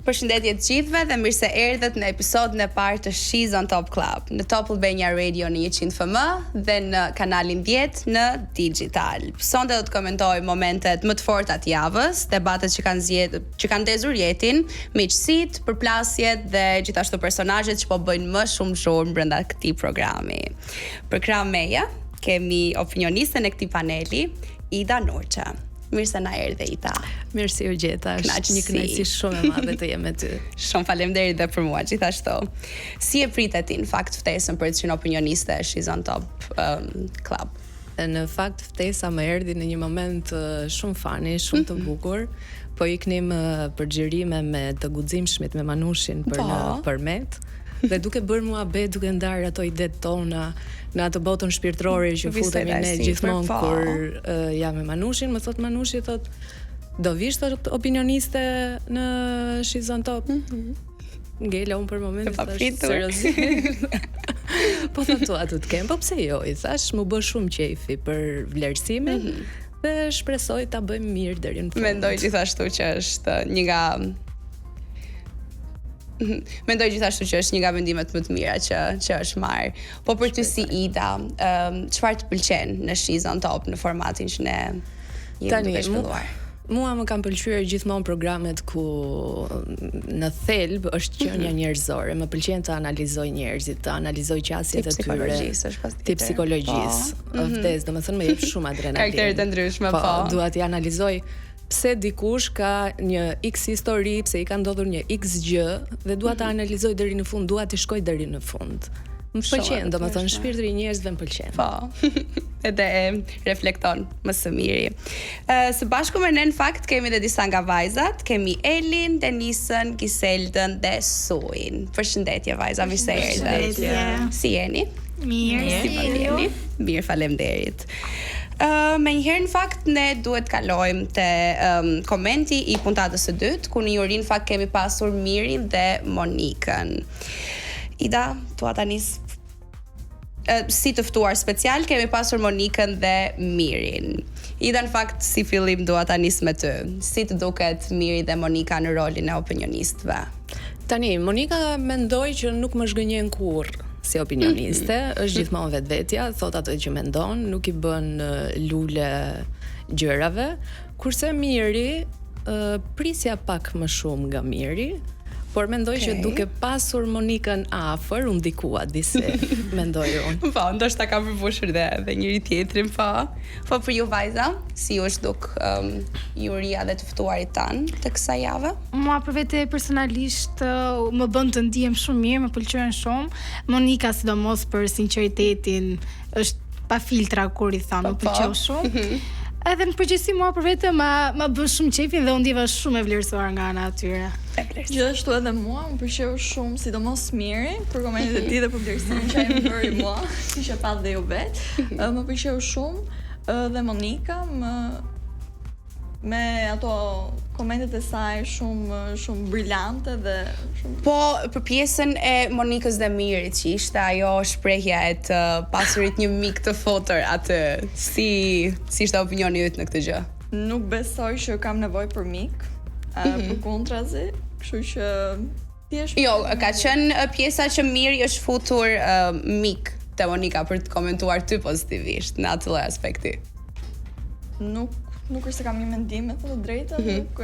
Përshëndetje të gjithëve dhe mirë se erdhët në episodin e parë të She's on Top Club në Top Albania Radio në 100 FM dhe në kanalin 10 në digital. Sonte do të komentoj momentet më të forta të javës, debatet që kanë ndezur jetin, miqësitë, përplasjet dhe gjithashtu personazhet që po bëjnë më shumë brenda këtij programi. Për krah meje kemi opinionistën e këtij paneli, Ida Nurça. Mirë se na erdhe Ida. Mirë si u gjeta, është një kënaqësi shumë e madhe të jem me ty. Shumë faleminderit dhe për mua gjithashtu. Si e pritet ti në fakt ftesën për të qenë opinioniste e She's on Top Club? Në fakt ftesa më erdhi në një moment shumë fani, shumë të bukur. Po iknim për xhirime me të guximshmit me Manushin për në Përmet. Dhe duke bërë muhabet, duke ndarë ato idetë tona në atë botën shpirtërore që futemi ne gjithmonë kur jam me Manushin, më thot Manushi, thot, do vish thot opinioniste në She's on Top? Ngela unë për moment seriozisht. Po thot atë të kem, po pse jo, i thash, mu bë shumë qejfi për vlerësimin dhe shpresoj ta bëjmë mirë deri në fund. Mendoj gjithashtu që është një nga Mendoj gjithashtu që është një nga vendimet më të mira që është marrë. Po për ty si Ida, çfarë të pëlqen në She's on Top në formatin që ne jemi duke shpëlluar? Mua më kanë pëlqyer gjithmonë programet ku në thelb është qenia njerëzore. Më pëlqen të analizoj njerëzit, të analizoj qasjet e tyre. Ti psikologjisë. Vdes, domethënë më jep shumë adrenalinë. Karakteret e ndryshme, po. Dua t'i analizoj pse dikush ka një X histori, pse i ka ndodhur një X gjë dhe dua ta analizoj deri në fund, dua t'i shkoj deri në fund. Më pëlqen, domethënë shpirtri i njerëzve më pëlqen. Po. Edhe e reflekton më së miri. Së bashku me ne në fakt kemi edhe disa nga vajzat, kemi Elin, Denisën, Giseldën dhe Suin. Përshëndetje vajza, mirë se erdhët. Si jeni? Mirë. Si po jeni? Mirë, faleminderit. Me njëherë në fakt ne duhet kalojmë te komenti i puntatës së dytë, ku në juri në fakt kemi pasur Mirin dhe Monikën. Ida, tua ta nis si të ftuar special kemi pasur Monikën dhe Mirin. Ida në fakt si fillim dua ta nis me ty. Si të duket Miri dhe Monika në rolin e opinionistëve? Tani, Monika mendoj që nuk më zgënjen kurrë si opinioniste, është gjithmonë vetvetja, thot atë që mendon, nuk i bën lule gjërave, kurse Miri prisja pak më shumë nga Miri, por mendoj që duke pasur Monikën afër, u ndikua disi, mendoj unë. Po, ndoshta ka përfushur dhe njëri tjetrin, po. Po për ju vajza, si u është duk juria dhe të ftuarit tanë të kësaj jave? Mua për vete personalisht më bën të ndihem shumë mirë, më pëlqen shumë. Monika sidomos për sinqeritetin, është pa filtra kur i tha, më pëlqeu shumë. Edhe në përgjithësi mua për vete më bën shumë qefi dhe u ndjeva shumë e vlerësuar nga ana e tyre. Gjithashtu edhe mua më pëlqeu shumë, sidomos Miri, për komentet e tij dhe për vlerësimin që ai më bëri mua, siç e pat dhe ju vet. Më pëlqeu shumë dhe Monika me ato komentet e saj shumë brillante dhe shumë. Po për pjesën e Monikës dhe Mirit që ishte ajo shprehja e të pasurit një mik të fotër atë, si ishte opinioni yt në këtë gjë? Nuk besoj që kam nevojë për mik, përkundrazi, kështu që Jo, ka qenë pjesa që Miri është futur mik te Monika për të komentuar ty pozitivisht në atë lloj aspekti. Nuk është se kam një mendim me të drejtën, nuk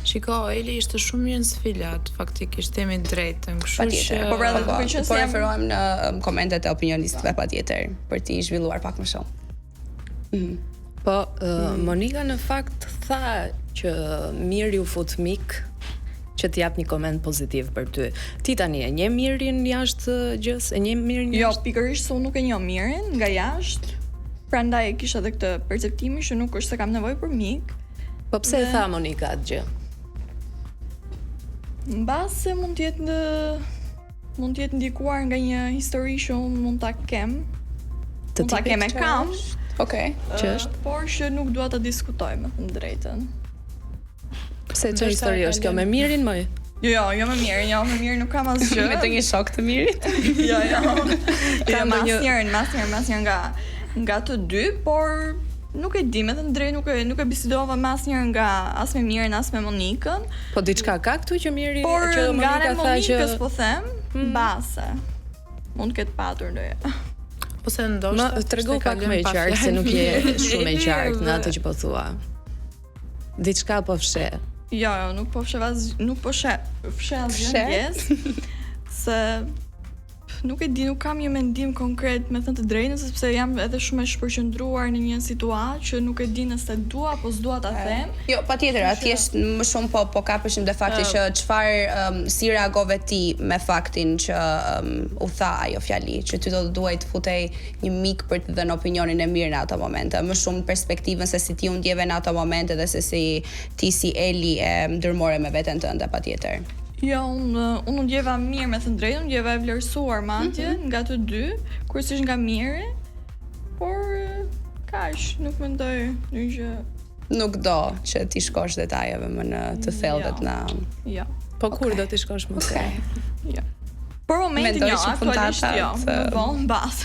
Shiko, Eli ishte shumë mirë në sfilat, faktikisht themi drejtën, kështu që po referohem në komentet e opinionistëve patjetër, për t'i zhvilluar pak më shumë. Po, Monika në fakt tha që Miri u fut mik që t'jap një koment pozitiv për ty. Ti tani e njeh Mirin jashtë gjës? E njeh Mirin jashtë? Jo, pikërisht se unë nuk e njoh Mirin nga jashtë. Prandaj kisha edhe këtë perceptimin që nuk është se kam nevojë për mik. Po pse e tha Monika atë gjë? Mbase mund të jetë ndikuar nga një histori që unë mund ta kem. Mund ta kem e kam. Okej. Që është? Por që nuk dua ta diskutoj me të drejtën. Pse çfarë histori është kjo me Mirin më? Jo me Mirin nuk kam asgjë. Me të një shok të Mirit? Jo. Kam asnjërin nga të dy, por Nuk e di, me të drejtë nuk e bisedova me asnjëherë nga as me Mirën as me Monikën. Po diçka ka këtu që Miri Por që nga Monika tha që Monikës po them, base. Mund të ketë patur ndonjë. Ose ndoshta më tregu pak më qartë se nuk je shumë e qartë në atë që po thua. Diçka po fshe. Jo, nuk po fshe asgjë pjesë. Se nuk e di, nuk kam një mendim konkret me thënë të drejtën, sepse jam edhe shumë e shpërqendruar në një situatë që nuk e di nëse dua apo s'dua ta them. Jo, patjetër, thjesht më shumë po kapeshim dhe fakti që çfarë si reagove ti me faktin që u tha ajo fjali, që ty do të duhej të futej një mik për të dhënë opinionin e mirë në ato momente, më shumë perspektivën se si ti u ndjeve në ato momente dhe se si ti si Eli e ndërmore me veten tënde, patjetër. Jo, unë ndjeva mirë me thënë drejtën, ndjeva e vlerësuar madje nga të dy, kurrësisht nga Miri, por kaq, nuk mendoj që nuk do që ti shkosh detajeve më në të thellët në. Jo. Po kur do të shkosh më Okay. Jo. Por momentin jo, aktualisht jo, më vonë mbas.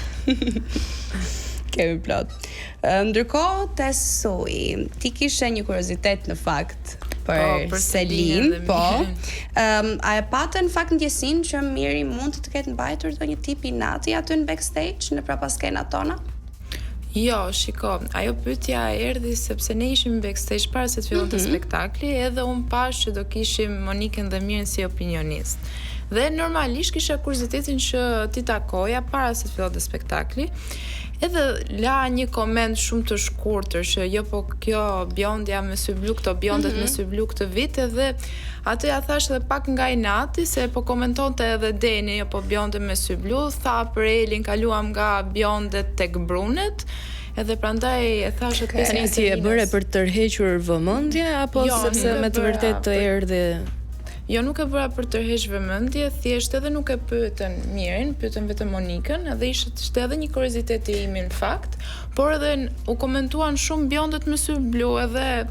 Kemi plot. Ndërkohë te Sui, ti kishe një kuriozitet në fakt për Selin, po. A e patë në fakt ndjesin që Miri mund të ketë mbajtur ndonjë tip inati aty në backstage në prapaskenat tona? Jo, shiko, ajo pyetja erdhi sepse ne ishim backstage para se të fillonte spektakli, edhe unë pash që do kishim Monikën dhe Mirin si opinionist. Dhe normalisht kisha kuriozitetin që ti takoja para se të fillonte spektakli. Edhe la një koment shumë të shkurtër që jo po kjo bjondja me sy blu, këto bjondet me sy blu këtë vit, edhe atë ja thash edhe pak nga inati se po komentonte edhe Deni jo po bjonde me sy blu, tha për Elin kaluam nga bjondet tek brunet. Edhe prandaj e thash atë Tani ti e bëre për të tërhequr vëmendje apo sepse me të vërtetë të erdhi? Jo, nuk e bëra për të tërhequr vëmendje, thjesht edhe nuk e pyetën Mirin, pyetën vetëm Monikën, edhe ishte edhe një kuriozitet i imi në fakt, por edhe u komentuan shumë bjondet me sy blu, edhe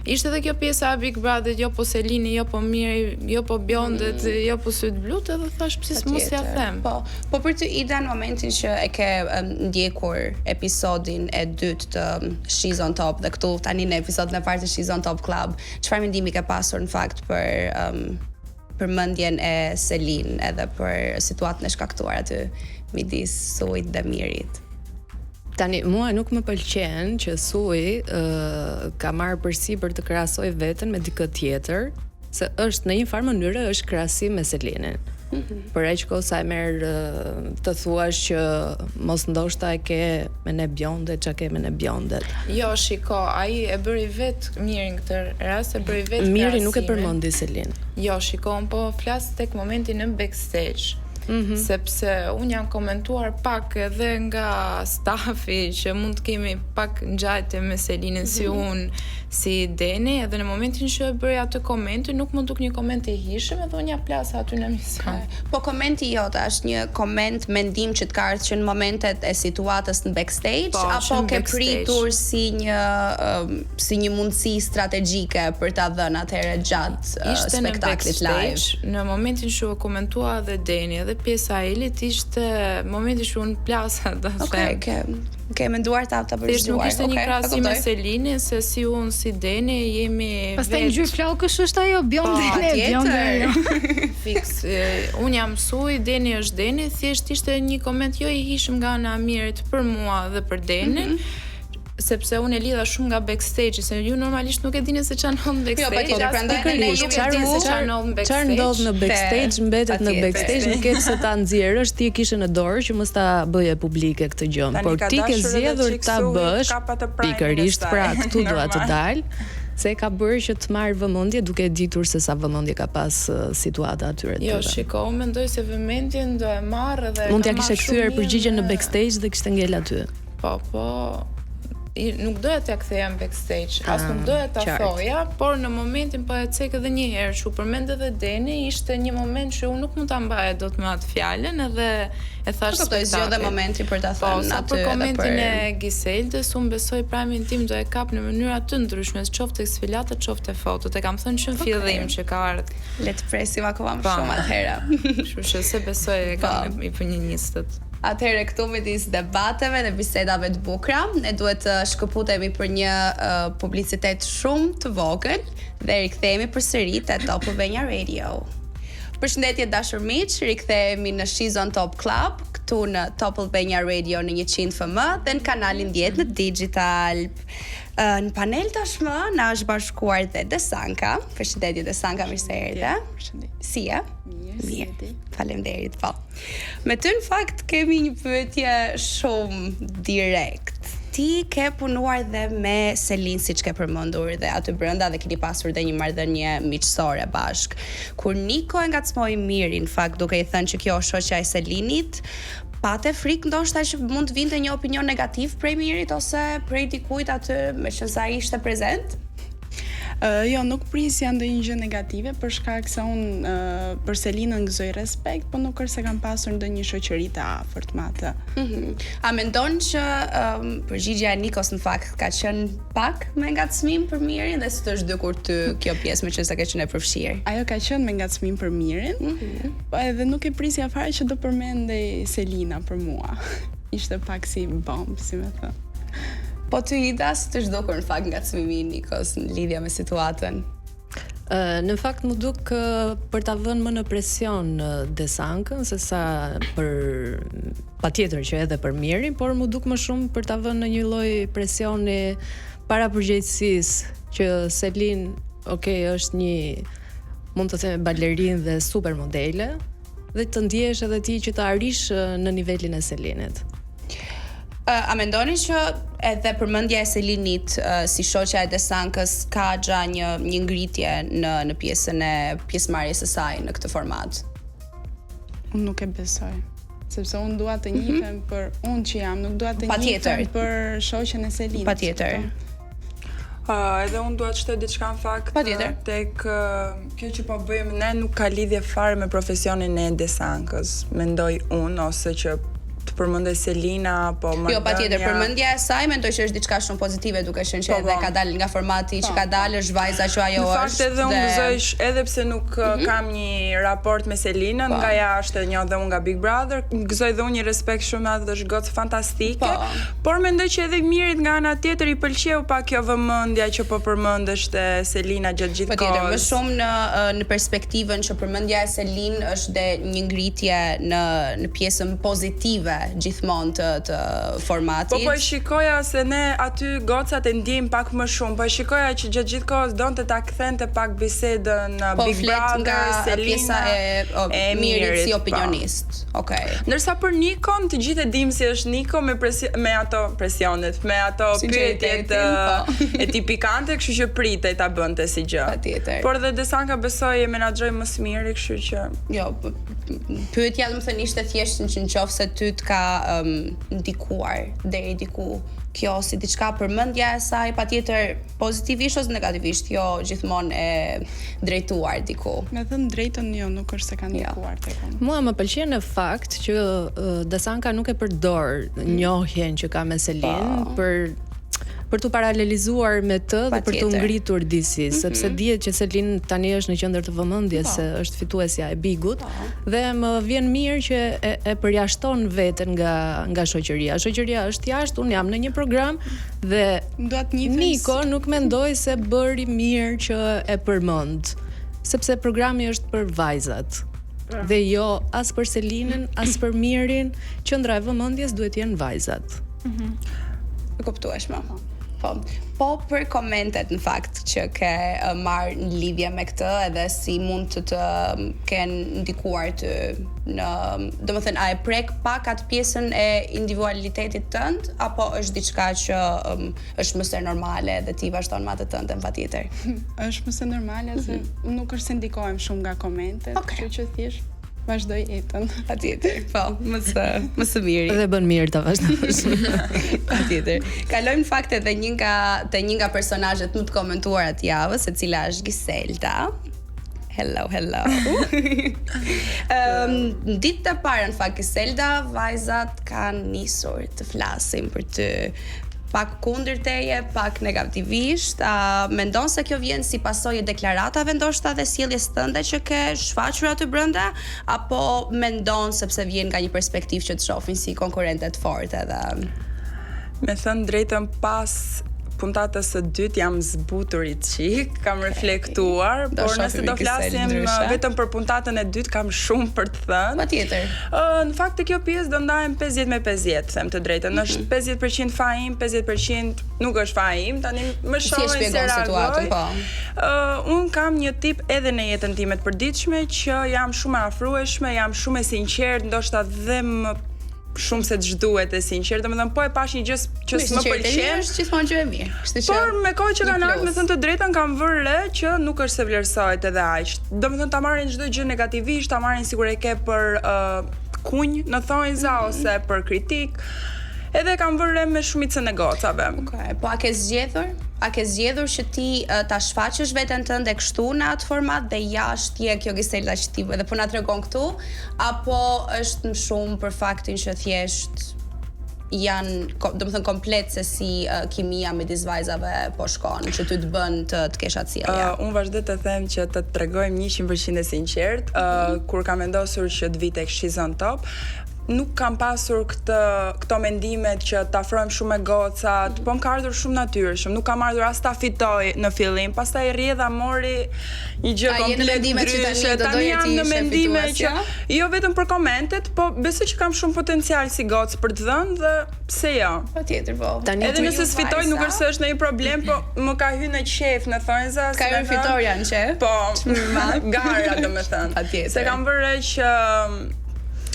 ishte edhe kjo pjesa e Big Brother, jo po Selini, jo po Miri, jo po bjondet, jo po syt blut, edhe thash pse mos ja them. Po për të ida në momentin që e ke ndjekur episodin e dytë të She's on Top dhe këtu tani në episodin e parë të She's on Top Club, çfarë mendimi ke pasur në fakt për mendjen e Selin edhe për situatën e shkaktuar aty midis Suit dhe Mirit? Tani, mua nuk më pëlqen që Sui ka marrë përsipër të krahasoj veten me dikë tjetër, se është në një farë mënyrë është krahasim me Selinin. Për aq kohë sa e merr të thuash që mos ndoshta e ke me ne bjondet, çka ke me ne bjondet. Jo, shiko, ai e bëri vet Mirin këtë rast, e bëri vet. Miri nuk e përmendi Selin. Jo, shiko, po flas tek momenti në backstage. Sepse unë jam komentuar pak edhe nga stafi që mund të kemi pak ngjajtje me Selinin si unë, si Deni, edhe në momentin që e bëri atë komentin nuk më duk një koment i hishëm, edhe unë ja plasa aty në emision. Po komenti jota është një koment mendim që të ka ardhur që në momentet e situatës në backstage, apo ke pritur si një mundësi strategjike për ta dhënë atëherë gjatë spektaklit live? Në momentin që u komentua edhe Deni, edhe pjesa e Elit ishte momenti që unë plasa të them. Ke menduar ta përgjigjuar. Nuk ishte një krahasim me Selinin, se si unë si Deni jemi vetë. Pastaj ngjyrë flokësh është ajo bjonde. Fiks. Unë jam Sui, Deni është Deni, thjesht ishte një koment jo i hishëm nga ana e Mirit për mua dhe për Denin. Sepse unë e lidha shumë nga backstage, se ju normalisht nuk e dini se çfarë ndodh në backstage. Jo, prandaj ne nuk e dini se çfarë ndodh në backstage. Çfarë ndodh në backstage mbetet në backstage, nuk ke se ta nxjerrësh, ti e kishe në dorë që mos ta bëje publike këtë gjë. Por ti ke zgjedhur ta bësh pikërisht pra këtu dua të dal. Se ka bërë që të marrë vëmendje duke ditur se sa vëmendje ka pas situata atyre të tjera. Jo, shiko, mendoj se vëmendjen do e marr edhe mund t'ja kishe kthyer përgjigjen në backstage dhe kishte ngel aty. Po. Nuk doja t'ja ktheja në backstage, as nuk doja ta thoja, por në momentin po e cek edhe një herë, që u përmend edhe Deni, ishte një moment që unë nuk mund ta mbaja dot me atë fjalën, edhe e thash spektaklit. Zgjodhe momentin për ta thënë aty. Për komentin e Giseldes, unë besoj pramin tim do e kap në mënyra të ndryshme, qoftë tek sfilatat, qoftë te fotot. E kam thënë që në fillim që ka ardhur. Le të presim akoma më shumë atëherë. Kështu që se besoj e kam i punjinistët. Atëherë këtu midis debateve dhe bisedave të bukura, ne duhet të shkëputemi për një publicitet shumë të vogël dhe rikthehemi përsëri te Top Albania Radio. Përshëndetje dashur miq, rikthehemi në She's on Top Club, këtu në Top Albania Radio në 100 FM dhe në kanalin 10 në Digital. Në panel tashmë na është bashkuar dhe Desanka. Përshëndetje Desanka, mirë se erdhe. Përshëndetje. Si je? Mirë. Faleminderit, po. Me ty në fakt kemi një pyetje shumë direkt. Ti ke punuar dhe me Selin, siç ke përmendur, dhe aty brenda dhe keni pasur dhe një marrëdhënie miqësore bashk. Kur Niko e ngacmoi Mirin, në fakt duke i thënë që kjo është shoqja e Selinit, pate frikë ndoshta që mund të vinte një opinion negativ prej Mirit ose prej dikujt aty me që sa ishte prezent? Jo, nuk prisja ndonjë gjë negative për shkak se unë për Selinën gëzoj respekt, po nuk është se kam pasur ndonjë shoqëri të afërt me atë. A mendon që përgjigjja e Nikos në fakt ka qenë pak me ngacmim për Mirin dhe si të zhdukur ty kjo pjesë me që sa ke qenë e përfshirë? Ajo ka qenë me ngacmim për Mirin, po edhe nuk e prisja fare që do përmendej Selina për mua. Ishte pak si bomb, si me thënë. Po ty Ida, si të zhdukur në fakt ngacmimi i Nikos në lidhje me situatën? Në fakt më duk për ta vënë më në presion Desankën se sa për patjetër që edhe për Mirin, por më duk më shumë për ta vënë në një lloj presioni para përgjegjësisë që Selin, është një, mund të them, balerinë dhe supermodele dhe të ndjesh edhe ti që të arrish në nivelin e Selinit. A mendoni që edhe përmendja e Selinit si shoqja e Desankës ka gja një ngritje në pjesën e pjesëmarrjes së saj në këtë format? Unë nuk e besoj. Sepse unë dua të njihem për unë që jam, nuk dua të Patjetër. njihem për shoqen e Selinit. Patjetër. Edhe unë dua të shtoj diçka në fakt. Patjetër. Tek kjo që po bëjmë ne nuk ka lidhje fare me profesionin e Desankës. Mendoj unë ose që të përmendoj Selina apo Jo, patjetër, përmendja e saj mendoj që është diçka shumë pozitive duke qenë që edhe ka dalë nga formati që ka dalë, është vajza që ajo është. Në fakt edhe unë gëzoj edhe pse nuk kam një raport me Selinën nga jashtë, njoh dhe unë nga Big Brother, gëzoj dhe unë një respekt shumë madh dhe është gocë fantastike. Por mendoj që edhe Mirit nga ana tjetër i pëlqeu pak kjo vëmendja që po përmendesh te Selina gjatë gjithë kohës. Patjetër, më shumë në perspektivën që përmendja e Selin është dhe një ngritje në pjesën pozitive gjithmonë të formatit. Po shikoja se ne aty gocat e ndjejmë pak më shumë. Po shikoja që gjatë gjithë kohës donte ta kthente pak bisedën Big Brother, Selina e Mirit si opinionist. Okej. Ndërsa për Nikon, të gjithë e dim si është Niko me ato presionet, me ato pyetjet e tipikante, kështu që pritej ta bënte si gjë. Patjetër. Por dhe Desanka besoj e menaxhoi më së miri, kështu që jo, pyetja do të thënë ishte thjesht që nëse ty të ka ndikuar deri diku kjo si diçka përmendja e saj, patjetër pozitivisht ose negativisht, jo gjithmonë e drejtuar diku. Me thënë drejtën, jo, nuk është se ka ndikuar tek unë. Mua më pëlqen në fakt që Desanka nuk e përdor njohjen që ka me Selin për të paralelizuar me të dhe për të ngritur disi, sepse dihet që Selin tani është në qendër të vëmendjes se është fituesja e Bigut dhe më vjen mirë që e përjashton veten nga shoqëria. Shoqëria është jashtë, unë jam në një program dhe Niko nuk mendoj se bëri mirë që e përmend, sepse programi është për vajzat. Dhe jo as për Selinën, as për Mirin, qendra e vëmendjes duhet jenë vajzat. E kuptueshme. Po për komentet në fakt që ke marrë në lidhje me këtë edhe si mund të kenë ndikuar të domethënë a e prek pak atë pjesën e individualitetit tënd apo është diçka që është mëse normale dhe ti vazhdon me atë tëndën patjetër? Është mëse normale se nuk është se ndikohem shumë nga komentet, kështu që thjesht vazhdoj jetën. Patjetër. Po, më së miri. Dhe bën mirë ta vazhdosh. Patjetër. Kalojmë në fakt edhe një nga personazhet më të komentuara të javës, e cila është Giselda. Hello. Ditë e parë në fakt Giselda, vajzat kanë nisur të flasin për ty. pak kundër teje, pak negativisht, mendon se kjo vjen si pasojë deklaratave ndoshta dhe sjelljes tënde që ke shfaqur aty brenda, apo mendon sepse vjen nga një perspektivë që të shohin si konkurrente të fortë edhe? Me thënë drejtën, pas puntatës së dytë jam zbutur i qik, kam reflektuar, por nëse do flasim vetëm për puntatën e dytë kam shumë për të thënë. Patjetër. Në fakt të kjo pjesë do ndahem 50 me 50, them të drejtën. Është 50% fajim, 50% nuk është fajim, tani më shohin se reagoj. Unë kam një tip edhe në jetën time të përditshme që jam shumë e afrueshme, jam shumë e sinqert, ndoshta dhe më shumë se ç'duhet e sinqert, domethënë po e pash një gjë që s'më pëlqen, është gjithmonë gjë e mirë. Kështu që por me kohë që kanë ardhur, me thënë të drejtën, kam vënë re që nuk është se vlerësohet edhe aq. Domethënë ta marrin çdo gjë negativisht, ta marrin sikur e ke për kunj në thonjza ose për kritik. Edhe kam vënë re me shumicën e gocave. Okej, po a ke zgjedhur që ti ta shfaqësh veten tënde kështu në atë format dhe jashtë je kjo Gisela që ti edhe po na tregon këtu, apo është më shumë për faktin që thjesht janë, domethënë komplet se si kimia midis vajzave po shkon, që ty të bën të kesh atë sjellje. Unë vazhdoj të them që të tregojmë 100% e sinqert, kur kam vendosur që të vi tek She's on Top, nuk kam pasur këto mendimet që të afrojmë shumë me gocat, po më ka ardhur shumë natyrshëm, nuk kam ardhur as ta fitoj në fillim, pastaj rrjedha mori një gjë komplet ndryshe. Tani jam në mendime që jo vetëm për komentet, po besoj që kam shumë potencial si gocë për të dhënë dhe pse jo. Patjetër po. Edhe nëse sfitoj nuk është se është ndonjë problem, po më ka hyrë në qef në thonjza. Ka hyrë fitoria në qef? Po, gara domethënë. Patjetër. Se kam vënë që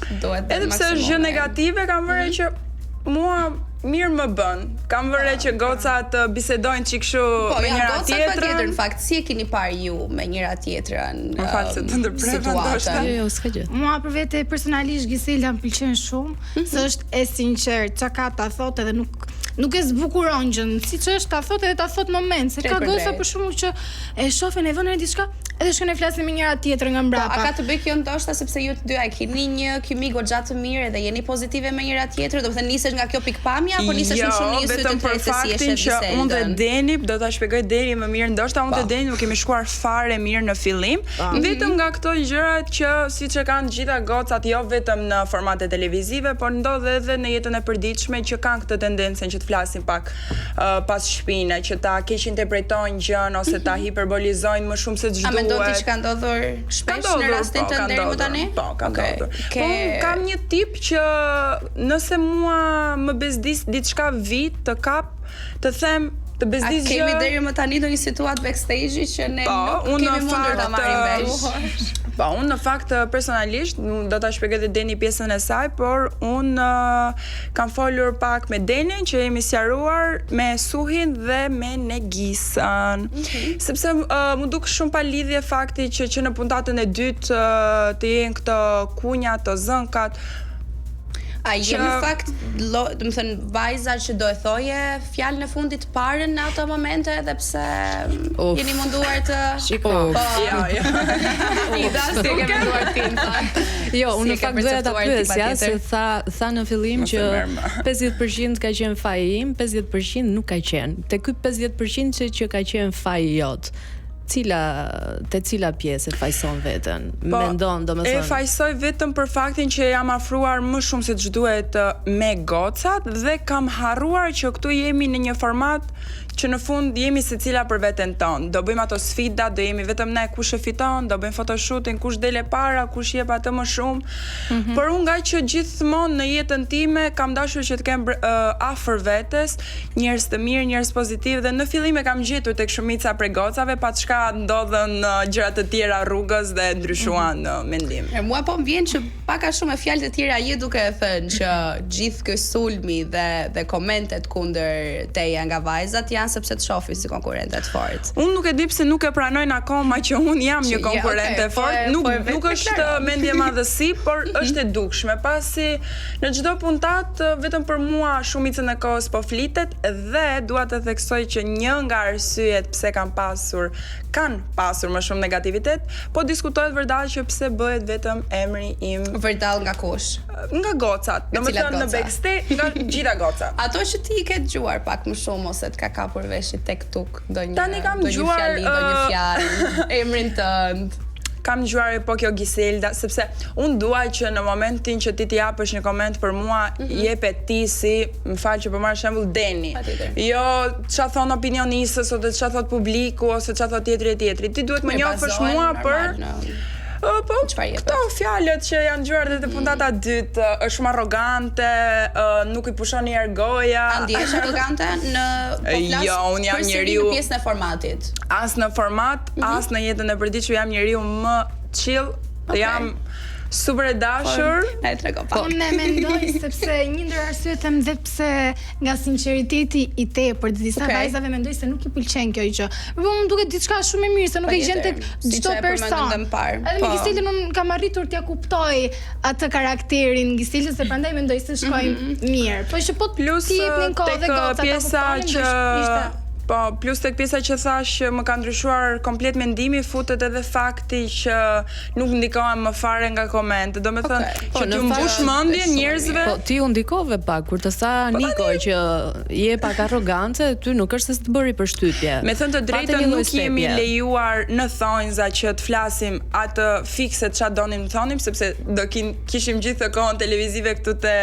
edhe pse është gjë negative, kam vënë që mua mirë më bën. Kam vënë që gocat bisedojnë çik kështu me njëra tjetrën. Po, patjetër në fakt, si e keni parë ju me njëra tjetrën? Më fal se të ndërpreva ndoshta. Jo, s'ka gjë. Mua për vete personalisht Gisela më pëlqen shumë, se është e sinqert, çka ka ta thotë edhe nuk e zbukuron gjën, siç është ta thotë edhe ta thotë moment, se ka goca për shkakun që e shohin e vënë diçka, edhe shkon e flasin me njëra tjetrën nga mbrapa. A ka të bëjë kjo ndoshta sepse ju të dy ai keni një kimi goxha të mirë dhe jeni pozitive me njëra tjetrën, do të thënë nisesh nga kjo pikpamje apo nisesh më shumë një sy të tretë se si është që unë dhe Deni, do ta shpjegoj Deni më mirë, ndoshta unë dhe Deni nuk kemi shkuar fare mirë në fillim, vetëm nga këto gjërat që siç e kanë gjitha gocat, jo vetëm në formate televizive, por ndodh edhe në jetën e përditshme që kanë këtë tendencën që të flasin pak pas shpine, që ta keq interpretojnë gjën ose ta hiperbolizojnë më shumë se ç'duhet. A mendon ti që ka ndodhur shpesh në rastin tënd deri më tani? Po, ka ndodhur. Po kam një tip që nëse mua më bezdis diçka vit të kap, të them të bezdis gjë. A kemi deri më tani ndonjë situatë backstage që ne nuk kemi mundur ta marrim vesh? Po, unë në fakt personalisht do ta shpjegoj edhe Deni pjesën e saj, por unë kam folur pak me Denin që jemi sqaruar me Suhin dhe me Negisën. Sepse më duk shumë pa lidhje fakti që në puntatën e dytë të jenë këto kunja, të zënkat. A je në fakt, do të thënë, vajza që do e thoje fjalën e fundit të parën në ato momente edhe pse jeni munduar të Shiko. Jo. Jo, unë në fakt doja ta pyesja se tha në fillim që 50% ka qenë faji im, 50% nuk ka qenë. Te ky 50% që ka qenë faji jot. Te cila pjesë e fajson veten? Mendon, domethënë. E fajsoj vetëm për faktin që jam afruar më shumë se ç'duhet me gocat dhe kam harruar që këtu jemi në një format që në fund jemi secila për veten tonë. Do bëjmë ato sfida, do jemi vetëm ne kush e fiton, do bëjmë photoshooting, kush dele para, kush jep atë më shumë. Por unë nga që gjithmonë në jetën time kam dashur që të kem afër vetes njerëz të mirë, njerëz pozitiv dhe në fillim e kam gjetur tek shumica prej gocave, pa çka ndodhen gjëra të tjera rrugës dhe ndryshuan mendim. Mua po më vjen që pak a shumë e fjalë të tjera je duke e thënë që gjithë ky sulmi dhe komentet kundër teja nga vajzat janë janë sepse të shohin si konkurrente të fortë. Unë nuk e di pse nuk e pranojnë akoma që unë jam një konkurrente fort. Nuk është mendje madhësi, por është e dukshme. Pasi në çdo puntat vetëm për mua shumicën e kohës po flitet dhe dua të theksoj që një nga arsyet pse kanë pasur më shumë negativitet, po diskutohet vërdall që pse bëhet vetëm emri im. Vërdall nga kush? Nga gocat. Domethënë në backstage nga gjitha gocat. Ato që ti ke dëgjuar pak më shumë ose të ka kapur veshit tek tuk ndonjë fjalë, emrin tënd. Kam dëgjuar po kjo Giselda, sepse unë dua që në momentin që ti t'i japësh një koment për mua, jep ti si, më fal që po marr shembull Deni. Jo ç'a thon opinionistës ose ç'a thot publiku ose ç'a thot tjetri. Ti duhet më njohësh mua për po, këto fjalët që janë dëgjuar edhe te puntata dytë, është shumë arrogante, nuk i pushon një goja. A ndihesh arrogante në podcast? Jo, unë jam njeriu në pjesën e formatit. As në format, as në jetën e përditshme jam njeriu më chill, jam super e dashur. Unë mendoj sepse një ndër arsyet them dhe pse nga sinqeriteti i tepërt disa vajzave mendoj se nuk i pëlqen kjo gjë. Po më duket diçka shumë e mirë se nuk e gjen tek çdo person. Edhe me Giselën unë kam arritur t'ja kuptoj atë karakterin Giselës dhe prandaj mendoj se shkojmë mirë. Po që po ti jepnin kohë dhe goca ta kuptonin. Po, plus tek pjesa që thash që më ka ndryshuar komplet mendimi, futet edhe fakti që nuk ndikohem më fare nga komente. Domethënë që t'ju mbush mendjen njerëzve. Po ti u ndikove pak kur të tha Niko që je pak arrogante, ty nuk është se të bëri përshtypje. Me thënë të drejtën nuk jemi lejuar në thonjza që të flasim atë fikse ç'a donim të thonim, sepse do kishim gjithë kohën televizive këtu te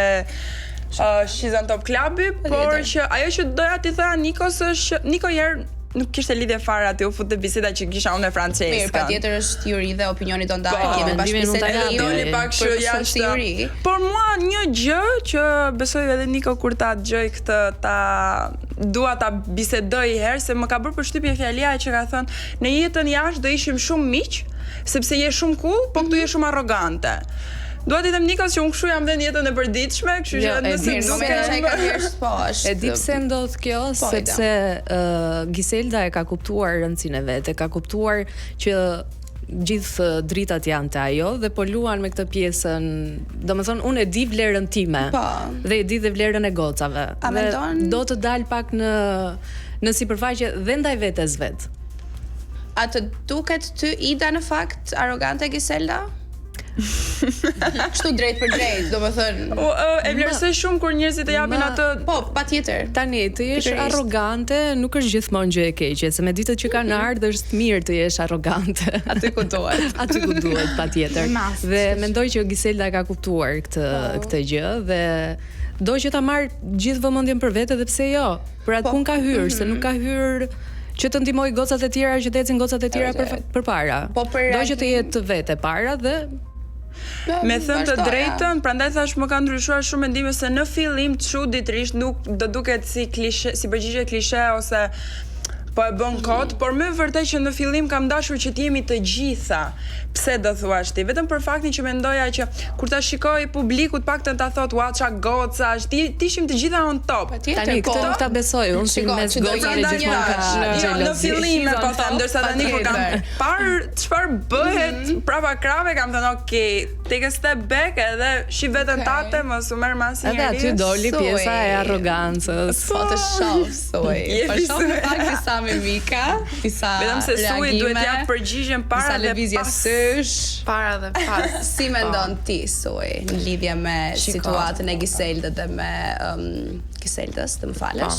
She's on Top Club-i, por që ajo që doja t'i thoja Nikos është Niko herë nuk kishte lidhje fare aty, u fut te biseda që kisha unë me Franceskën. Mirë, patjetër është juri dhe opinioni do ndaj, kemi bashkëbisedë doli pak kështu jashtë. Por mua një gjë që besoj edhe Niko kur ta dëgjoj këtë dua ta bisedoj herë se më ka bërë përshtypje fjalia që ka thënë në jetën jashtë do ishim shumë miq, sepse je shumë cool, po këtu je shumë arrogante. Dua t'i them Nikos që unë kështu jam dhe në jetën e përditshme, kështu që nëse e di pse ndodh kjo, sepse Giselda e ka kuptuar rëndësinë e vet, e ka kuptuar që gjithë dritat janë te ajo dhe po luan me këtë pjesën. Domethënë unë e di vlerën time dhe e di dhe vlerën e gocave. Dhe do të dal pak në sipërfaqe dhe ndaj vetes vet. A të duket ty Ida në fakt arrogante Giselda? Kështu drejt për drejt, domethënë. E vlerësoj shumë kur njerëzit e japin atë. Po, patjetër. Tani të jesh arrogante nuk është gjithmonë gjë e keqe, se me ditët që kanë ardhur është mirë të jesh arrogante. Aty ku duhet. Aty ku duhet, patjetër. Dhe mendoj që Giselda ka kuptuar këtë gjë dhe do që ta marr gjithë vëmendjen për vete dhe pse jo. Për atë punë ka hyrë, se nuk ka hyrë që të ndihmoj gocat e tjera që të ecin gocat e tjera përpara. Do që të jetë vetë para dhe me thënë të drejtën, prandaj thash më ka ndryshuar shumë mendimi se në fillim çuditërisht nuk do duket si klishe, si përgjigje klishe ose po e bën kot, por më vërtet që në fillim kam dashur që të jemi të gjitha. Pse do thuash ti? Vetëm për faktin që mendoja që kur ta shikoj publiku të paktën ta thot ua ça goca, ti ishim të gjitha on top. Tani këtë nuk ta besoj, unë si mes gocave gjithmonë ka në fillim po them, ndërsa tani kur kam parë çfarë bëhet prapa krave, kam thënë okay, take a step back edhe shi veten tate, mos u merr mas njerëz. Edhe aty doli pjesa e arrogancës. Po të shoh, soi. Po shoh në fakt disa mimika, disa vetëm se sui duhet të jap përgjigjen para dhe pas. Para dhe pas. Si mendon ti, Soi, në lidhje me situatën e Giseldës dhe me Giseldës, të më falësh,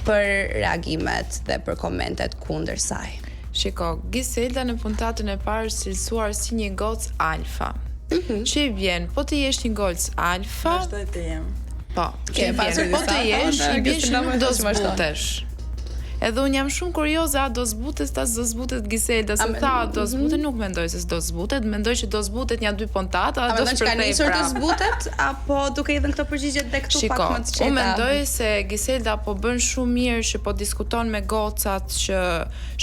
për reagimet dhe për komentet kundër saj? Shiko, Giselda në puntatën e parë cilësuar si një gocë alfa. Që i vjen, po të jesh një gocë alfa, vazhdoj të jem. Po, që i vjen, po të jesh, i vjen që nuk do zbutesh. Edhe unë jam shumë kurioze, a do zbutet, ta do zbutet Giselda, se tha do zbutet, nuk mendoj se do zbutet, mendoj që do zbutet një 2 puntata, do shpërthej ka nisur të zbutet, apo duke i dhënë këto përgjigje dhe këtu pak më të qeta? Unë mendoj se Giselda po bën shumë mirë që po diskuton me gocat që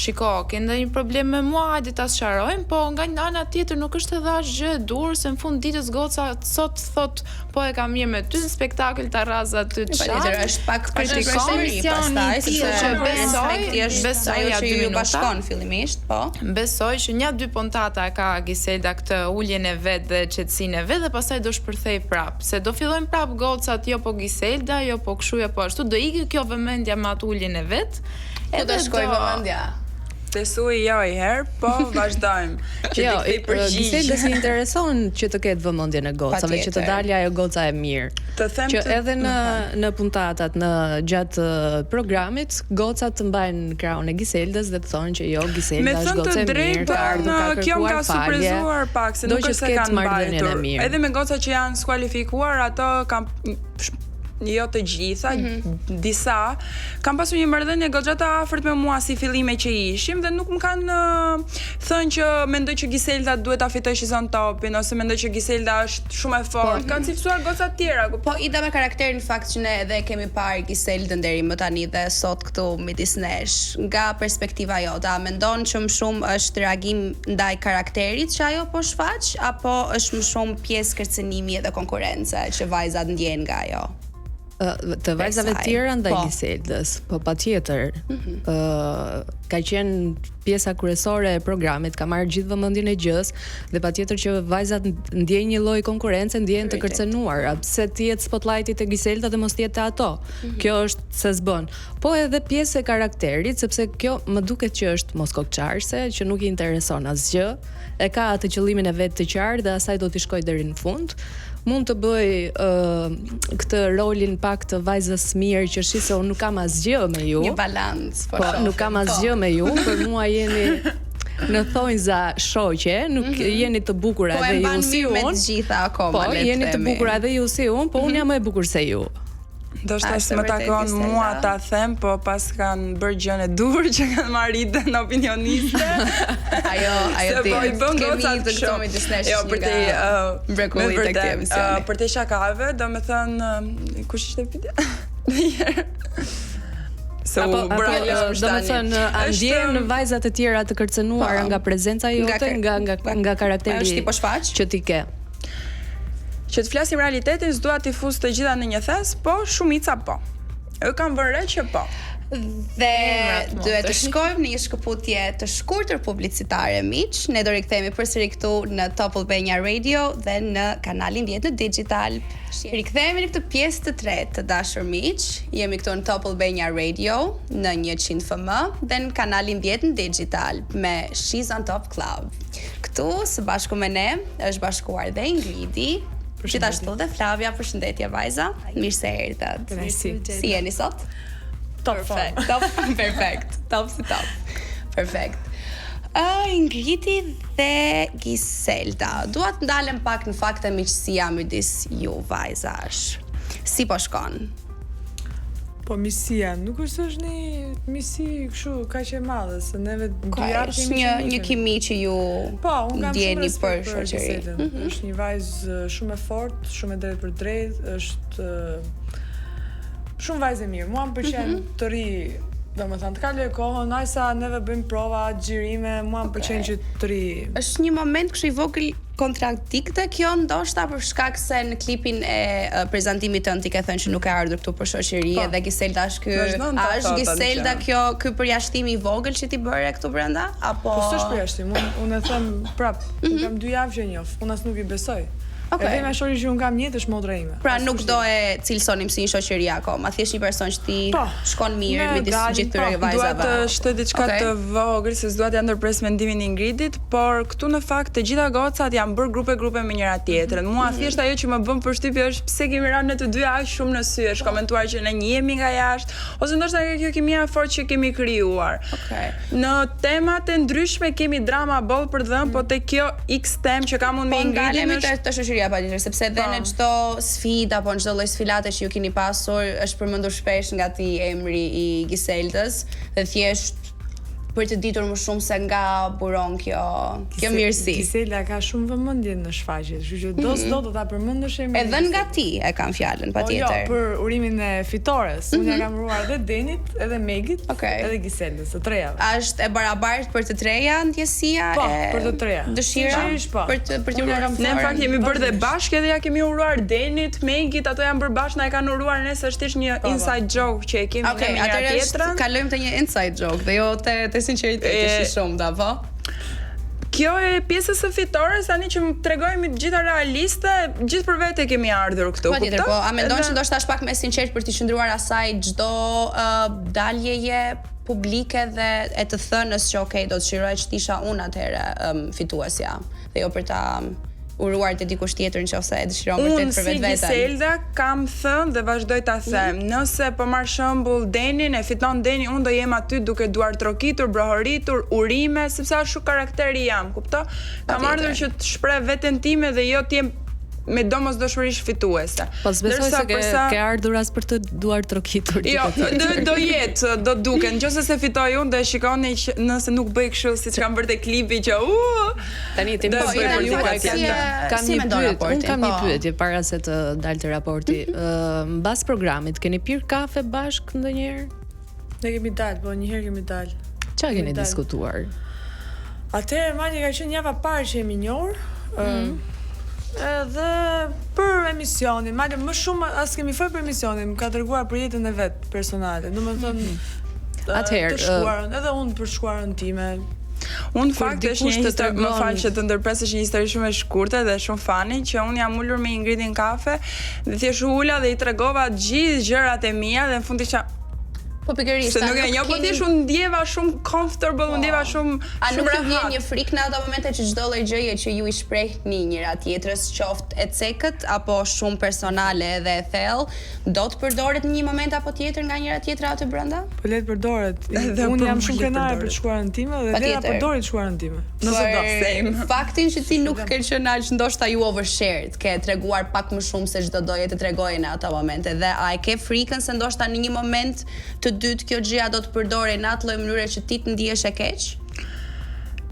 shiko, ke ndonjë problem me mua, hajde ta sqarojmë, po nga një ana tjetër nuk është edhe asgjë e dur, se në fund ditës gocat sot thot po e kam mirë me ty në spektakël ta rraza ty të është pak kritikon pastaj sepse aspekti është ajo që ju bashkon fillimisht, po. Besoj që 1-2 puntata ka Giselda këtë uljen e vet dhe qetësinë e vet dhe pastaj do shpërthej prap. Se do fillojnë prap gocat, jo po Giselda, jo po kshu, jo po ashtu, do ikë kjo vëmendja me atë uljen e vet. Ku do shkoj vëmendja? Tesuj jo i herë, po vazhdojmë. Që Jo, ti përgjigj. Giselda si intereson që të ketë vëmendjen e gocave, që të dalë ajo goca e mirë. Të them që edhe në puntatat, në gjatë programit, gocat të mbajnë krahun e Giseldës dhe të thonë që jo, Giselda është gocë e mirë, ka ardhur ka kjo më ka kërkuar falje. surprizuar pak se nuk është se kanë mbajtur. Mirë. Edhe me gocat që janë skualifikuar, ato kanë jo të gjitha, disa kam pasur një marrëdhënie goxha të afërt me mua si fillime që ishim dhe nuk më kanë thënë që mendoj që Giselda duhet ta fitojë Shizon Topin ose mendoj që Giselda është shumë e fortë. Kanë cilësuar goca të tjera. Po ida me karakterin fakt që ne edhe kemi parë Giseldën deri më tani dhe sot këtu midis nesh. Nga perspektiva jote, a mendon që më shumë është reagim ndaj karakterit që ajo po shfaq apo është më shumë pjesë kërcënimi edhe konkurrence që vajzat ndjen nga ajo? Të vajzave të tjera ndaj Giseldës, po patjetër. Ka qenë pjesa kryesore e programit, ka marrë gjithë vëmendjen e gjës dhe patjetër që vajzat ndjejnë një lloj konkurrence, ndjehen të kërcënuara. Pse të jetë spotlighti te Giselda dhe mos të jetë te ato? Kjo është se s'bën. Po edhe pjesë e karakterit, sepse kjo më duket që është moskokçarse, që nuk i intereson asgjë, e ka atë qëllimin e vet të qartë dhe asaj do t'i shkojë deri në fund. Mund të bëj këtë rolin pak të vajzës mirë që shi se unë nuk kam asgjë me ju. Një balancë, po nuk kam asgjë me ju, për mua jeni në thonjza shoqe, nuk jeni të bukura edhe ju si unë. Po e mban mirë me të gjitha akoma, po jeni të bukura edhe ju si unë, po unë jam më e bukur se ju. Do shta më takon mua ta them, po pas kanë bërë gjën e dur që kanë marrë në opinioniste. Ajo ti. Po i bën goca të këto me disnesh. Jo, për te mrekullit të këtij emisioni. Për te shakave, domethënë kush ishte pyetja? Se u bralë domethënë a ndjen vajzat e tjera të kërcënuara nga prezenca jote, nga karakteri është ti po shfaq që ti ke. Që të flasim realitetin, s'dua t'i fus të gjitha në një thes, po shumica po. E kam vënë re që po. Dhe duhet të shkojmë në një shkëputje të shkurtër publicitare miq. Ne do rikthehemi përsëri këtu në Top Albania Radio dhe në kanalin 10 në digital. Rikthehemi në këtë pjesë të tretë të dashur miq. Jemi këtu në Top Albania Radio në 100 FM dhe në kanalin 10 në digital me She's on Top Club. Këtu së bashku me ne është bashkuar dhe Ingridi. Gjithashtu dhe Flavia, përshëndetje vajza. Mirë se erdhët. Si jeni sot? Perfekt. Perfekt. Top si top. Perfekt. Ingridi dhe Giselda. Dua të ndalem pak në fakte miqësia midis ju vajzash. Si po shkon? Po misia, nuk është një misi kështu kaq e madhe, se neve dyja kemi një kimi që ju ndjeni për shoqëri. Është një vajzë shumë e fortë, shumë e drejtë për drejtë, është shumë vajzë e mirë. Mua më pëlqen të ri, domethënë të kaloj kohën, ajsa neve bëjmë prova, xhirime, mua më pëlqen që të ri. Është një moment kështu i vogël kontradikte kjo ndoshta për shkak se në klipin e prezantimit tënd ti ke thënë që nuk e ardhur këtu për shoqëri dhe Giselda është është Giselda ky përjashtimi i vogël që ti bëre këtu brenda apo po s'është përjashtim, unë e them prap, kam 2 javë që njoh, unë as nuk i besoj. Edhe me shoqëri që unë kam një është modra ime. Pra nuk do e cilësonim si një shoqëri akoma, thjesht një person që ti shkon mirë midis gjithë këtyre vajzave. Dua të shtoj diçka të vogël, se s'dua të ndërpres mendimin e Ingridit, por këtu në fakt të gjitha gocat janë bërë grupe me njëra tjetrën. Mua thjesht ajo që më bën përshtypje është pse kemi rënë ne të dy aq shumë në sy, është komentuar që ne njihemi nga jashtë, ose ndoshta kjo kimia e fortë që kemi krijuar. Në temat e ndryshme kemi drama boll për dhëm, po te kjo X temë që kam unë me Ingridin është patjetër, sepse edhe në çdo sfidë apo në çdo lloj sfilate që ju keni pasur është përmendur shpesh nga ti emri i Giseldës dhe thjesht për të ditur më shumë se nga buron kjo mirësi. Gisela ka shumë vëmendje në shfaqje, kështu që do ta përmendesh emrin. Edhe nga ti e kam fjalën, patjetër. Jo, për urimin e fitores. Unë ja kam uruar edhe Denit, edhe Megit, edhe Giselës, të trejave. A është e barabartë për të treja ndjesia Po, për të treja. Dëshira për të uruar. Ne në fakt jemi bërë dhe bashkë edhe ja kemi uruar Denit, Megit, ato janë bërë bashkë, na e kanë uruar ne, është thjesht një inside joke që e kemi me njëra tjetrën. Kalojmë te një inside joke dhe jo te sinqeriteti shumë da, po? Kjo e pjesës së fitores, tani që më tregojmë të gjitha realiste, gjithë për vete kemi ardhur këtu. Patjetër, po, a mendon që ndoshta është pak më sinqert për t'i qëndruar asaj çdo daljeje publike dhe e të thënës që okay, do të shiroj që t'isha unë atëherë fituesja, dhe jo për ta uruar te dikush tjetër nëse e dëshiron vërtet për vetveten. Unë si Giselda kam thënë dhe vazhdoj ta them, nëse për marr shembull Denin, e fiton Deni, unë do jem aty duke duar trokitur, brohoritur, urime, sepse ashtu karakteri jam, kupto? Kam ardhur që të shpreh veten time dhe jo të jem me domosdoshmërisht fituese. Po s'besoj se ke ardhur as për të duar trokitur. Jo, do jetë, do duken. Nëse se fitoj unë, do e shikoni që nëse nuk bëj kështu siç kam bërë te klipi që tani ti më kam një pyetje para se të dalte raporti. Mbas programit keni pirë kafe bashk ndonjëherë? Ne kemi dalë, po një herë kemi dalë. Çfarë keni diskutuar? Atëherë madje ka qenë java parë që jemi njohur. Edhe për emisionin, madje më shumë as kemi folur për emisionin, më ka treguar për jetën e vet personale. Domethënë, atëherë, të shkuarën, edhe unë për shkuarën time. Unë fakt është një histori, më fal që të ndërpresësh një histori shumë e shkurtër dhe shumë fani, që unë jam ulur me Ingridin kafe dhe thjesht ula dhe i tregova gjithë gjërat e mia dhe në fund isha po pikërisht. Se nuk e njoh, po thjesht unë ndjeva shumë comfortable, unë ndjeva shumë nuk vjen një frikë në ato momente që çdo lloj gjëje që ju i shprehni njëra tjetrës, qoftë e cekët apo shumë personale dhe e thellë, do të përdoret në një moment apo tjetër nga njëra tjetra aty brenda? Po le të përdoret. Unë jam shumë krenare për të shkuarën time dhe le ta përdori të shkuarën time. Nëse do. Faktin që ti nuk ke qenë aq ndoshta ju overshared, ke treguar pak më shumë se çdo doje të tregoje në ato momente dhe a e ke frikën se ndoshta në një moment të dytë kjo gjëja do të përdorej në atë lloj mënyre që ti të ndihesh e keq?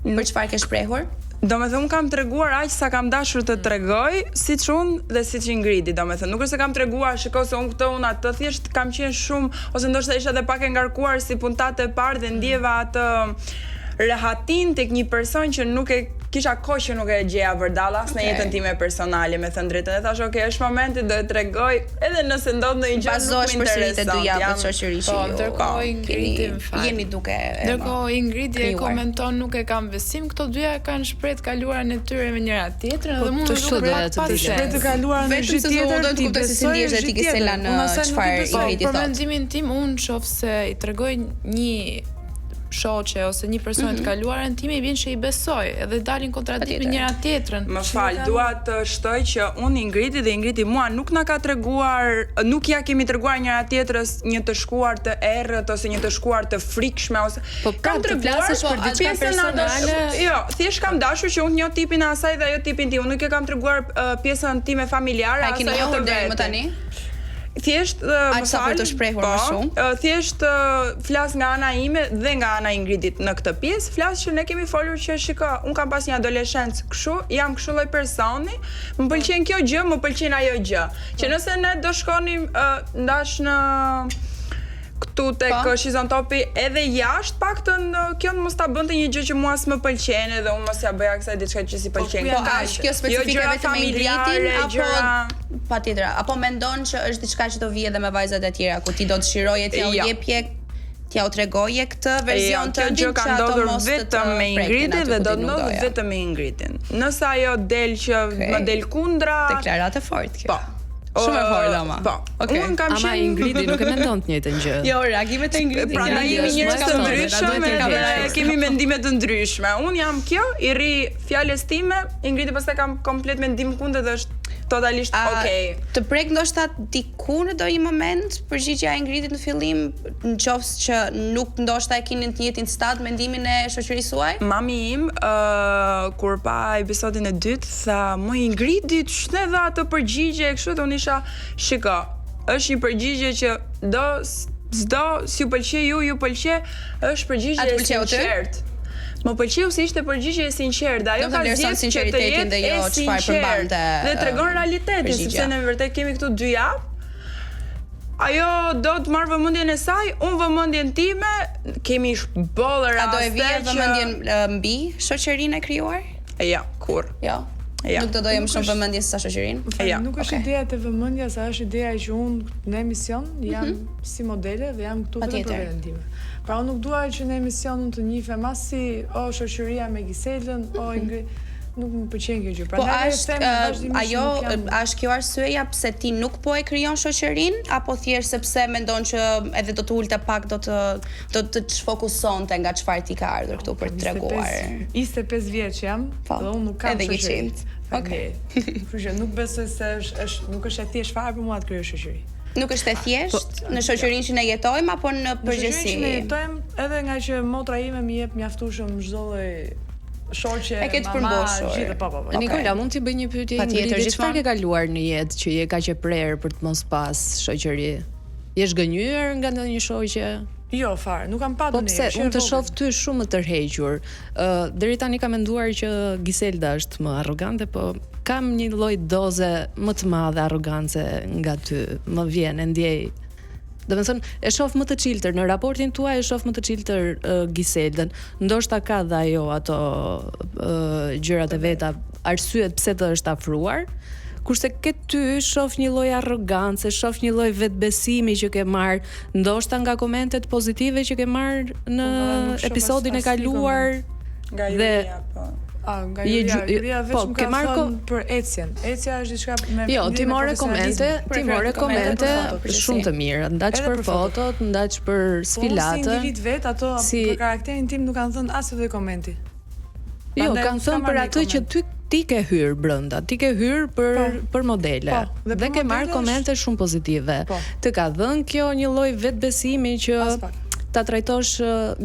Për çfarë ke shprehur? Domethënë kam treguar aq sa kam dashur të tregoj, siç unë dhe siç Ingridi, domethënë nuk është se kam treguar, shikoj se unë këtë unë atë, thjesht kam qenë shumë ose ndoshta isha edhe pak e ngarkuar si puntate e parë dhe ndjeva atë rehatin tek një person që nuk e kisha kohë që nuk e gjeja vërdalla as në jetën time personale, me thënë drejtën. E thash, okay, është momenti do e tregoj, edhe nëse ndodh ndonjë gjë nuk më intereson. Dy javë shoqërisë. Po, ndërkohë Ingridi jeni duke. Ndërkohë Ingridi e komenton nuk e kam besim, këto dyja kanë shpreh të kaluarën e tyre me njëra tjetrën dhe mua nuk do të shpreh të kaluarën në gjë tjetër. Do të kuptoj se si ndihesh ti Gisela në çfarë Ingridi thotë. Për mendimin tim, unë nëse i tregoj një shoqe ose një person të kaluarën time i vjen që i besoj edhe dalin kontradikt me njëra tjetrën. Më fal, dua të shtoj që unë Ingridi dhe Ingridi mua nuk na ka treguar, nuk ja kemi treguar njëra tjetrës një të shkuar të errët ose një të shkuar të frikshme ose kam treguar për diçka personale. Jo, thjesht kam dashur që unë njoh tipin e asaj dhe ajo tipin tim. Unë nuk e kam treguar pjesën time familjare asaj jo të vetë. Më tani? Thjesht më fal të shprehur më shumë. Thjesht flas nga ana ime dhe nga ana Ingridit në këtë pjesë, flas që ne kemi folur që shiko, un kam pas një adoleshencë kështu, jam kështu lloj personi, më pëlqen kjo gjë, më pëlqen ajo gjë. Që nëse ne do shkonim ndash në këtu tek Shizon Topi edhe jashtë, paktën kjo mos ta bënte një gjë që mua s'më pëlqen edhe unë mos ja bëja kësaj diçka që si pëlqen. Po kjo specifike vetëm me Ingridin apo patjetër, apo mendon që është diçka që do vijë edhe me vajzat e tjera ku ti do të shiroje t'ja u jepje, t'ja u tregoje këtë version të ndihmë që ato mos vetëm me Ingridin dhe do të ndodhë vetëm me Ingridin. Nëse ajo del që më del kundra, deklaratë fort kjo. Po. Shumë e fortë ama. Po. Unë kam qenë Ingridi nuk e mendon të njëjtën gjë. Jo, reagimet e Ingridit. Prandaj jemi njerëz të ndryshëm, kemi mendime të ndryshme. Unë jam kjo, i rri fjalës time, Ingridi pastaj kam komplet mendim kundër dhe është totalisht okay. Të prek ndoshta diku në ndonjë moment përgjigjja e Ingridit në fillim, nëse që nuk ndoshta e keni të njëjtin stad mendimin e shoqërisë suaj? Mami im kur pa episodin e dytë tha, "Mo Ingridit, ç'ne dha atë përgjigje kështu?" Dhe unë isha, "Shiko, është një përgjigje që do s'do, si ju pëlqej ju pëlqej, është përgjigje e sinqert. Më pëlqeu se ishte përgjigje e sinqert, ajo ka zgjedhur që të jetë e sinqert dhe tregon realitetin, sepse ne vërtet kemi këtu 2 javë. Ajo do të marrë vëmendjen e saj, unë vëmendjen time, kemi bollë raste. A do e vije vëmendjen mbi shoqërinë e krijuar? Jo, kurr. Jo. Nuk do dojem shumë vëmendje sa shoqërinë? Jo. Nuk është ideja të vëmendja, sa është ideja që unë në emision jam si modele dhe jam këtu vetëm për veten time. Pra unë nuk dua që në emision unë të njifem as si shoqëria me Giselën, Ingrid, nuk më pëlqen kjo gjë. Po është kjo arsyeja pse ti nuk po e krijon shoqërinë apo thjesht sepse mendon që edhe do të ulte pak do të çfokusonte nga çfarë ti ka ardhur këtu për të treguar. 25 vjeç jam, dhe unë nuk kam shoqëri. Okej. Kështu që nuk besoj se nuk është e thjeshtë fare për mua të krijoj shoqëri. Nuk është e thjesht në shoqërinë që ne jetojmë apo në përgjithësi? Në shoqërinë që ne jetojmë, edhe nga që motra ime më jep mjaftueshëm çdo lloj shoqe, mama, gjithë po. Nikola, mund t'i bëj një pyetje Ingridit, çfarë ke kaluar në jetë që je kaq e prerë për të mos pas shoqëri? Je zgënjur nga ndonjë shoqe? Jo, fare, nuk kam patur ne. Po pse unë të shoh ty shumë të tërhequr. Deri tani kam menduar që Giselda është më arrogante, po kam një lloj doze më të madhe arrogance nga ty. Më vjen, e ndjej. Domethënë, e shoh më të çiltër në raportin tuaj, e shoh më të çiltër Giseldën. Ndoshta ka dhe ajo ato gjërat e veta, arsyet pse të është afruar. Kurse ke ty shoh një lloj arrogance, shoh një lloj vetbesimi që ke marr, ndoshta nga komentet pozitive që ke marr në episodin e kaluar nga Julia, po. Nga Julia vetëm ka thënë për Ecjen. Ecja është diçka me Jo, ti more komente shumë të mira, ndaç për fotot, ndaç për sfilatë. Si individ vet, ato për karakterin tim nuk kanë thënë as lloj komenti. Jo, kanë thënë për atë që ti ke hyrë brenda, ti ke hyrë për modele. Dhe ke marrë komente shumë pozitive. Të ka dhënë kjo një lloj vetbesimi që ta trajtosh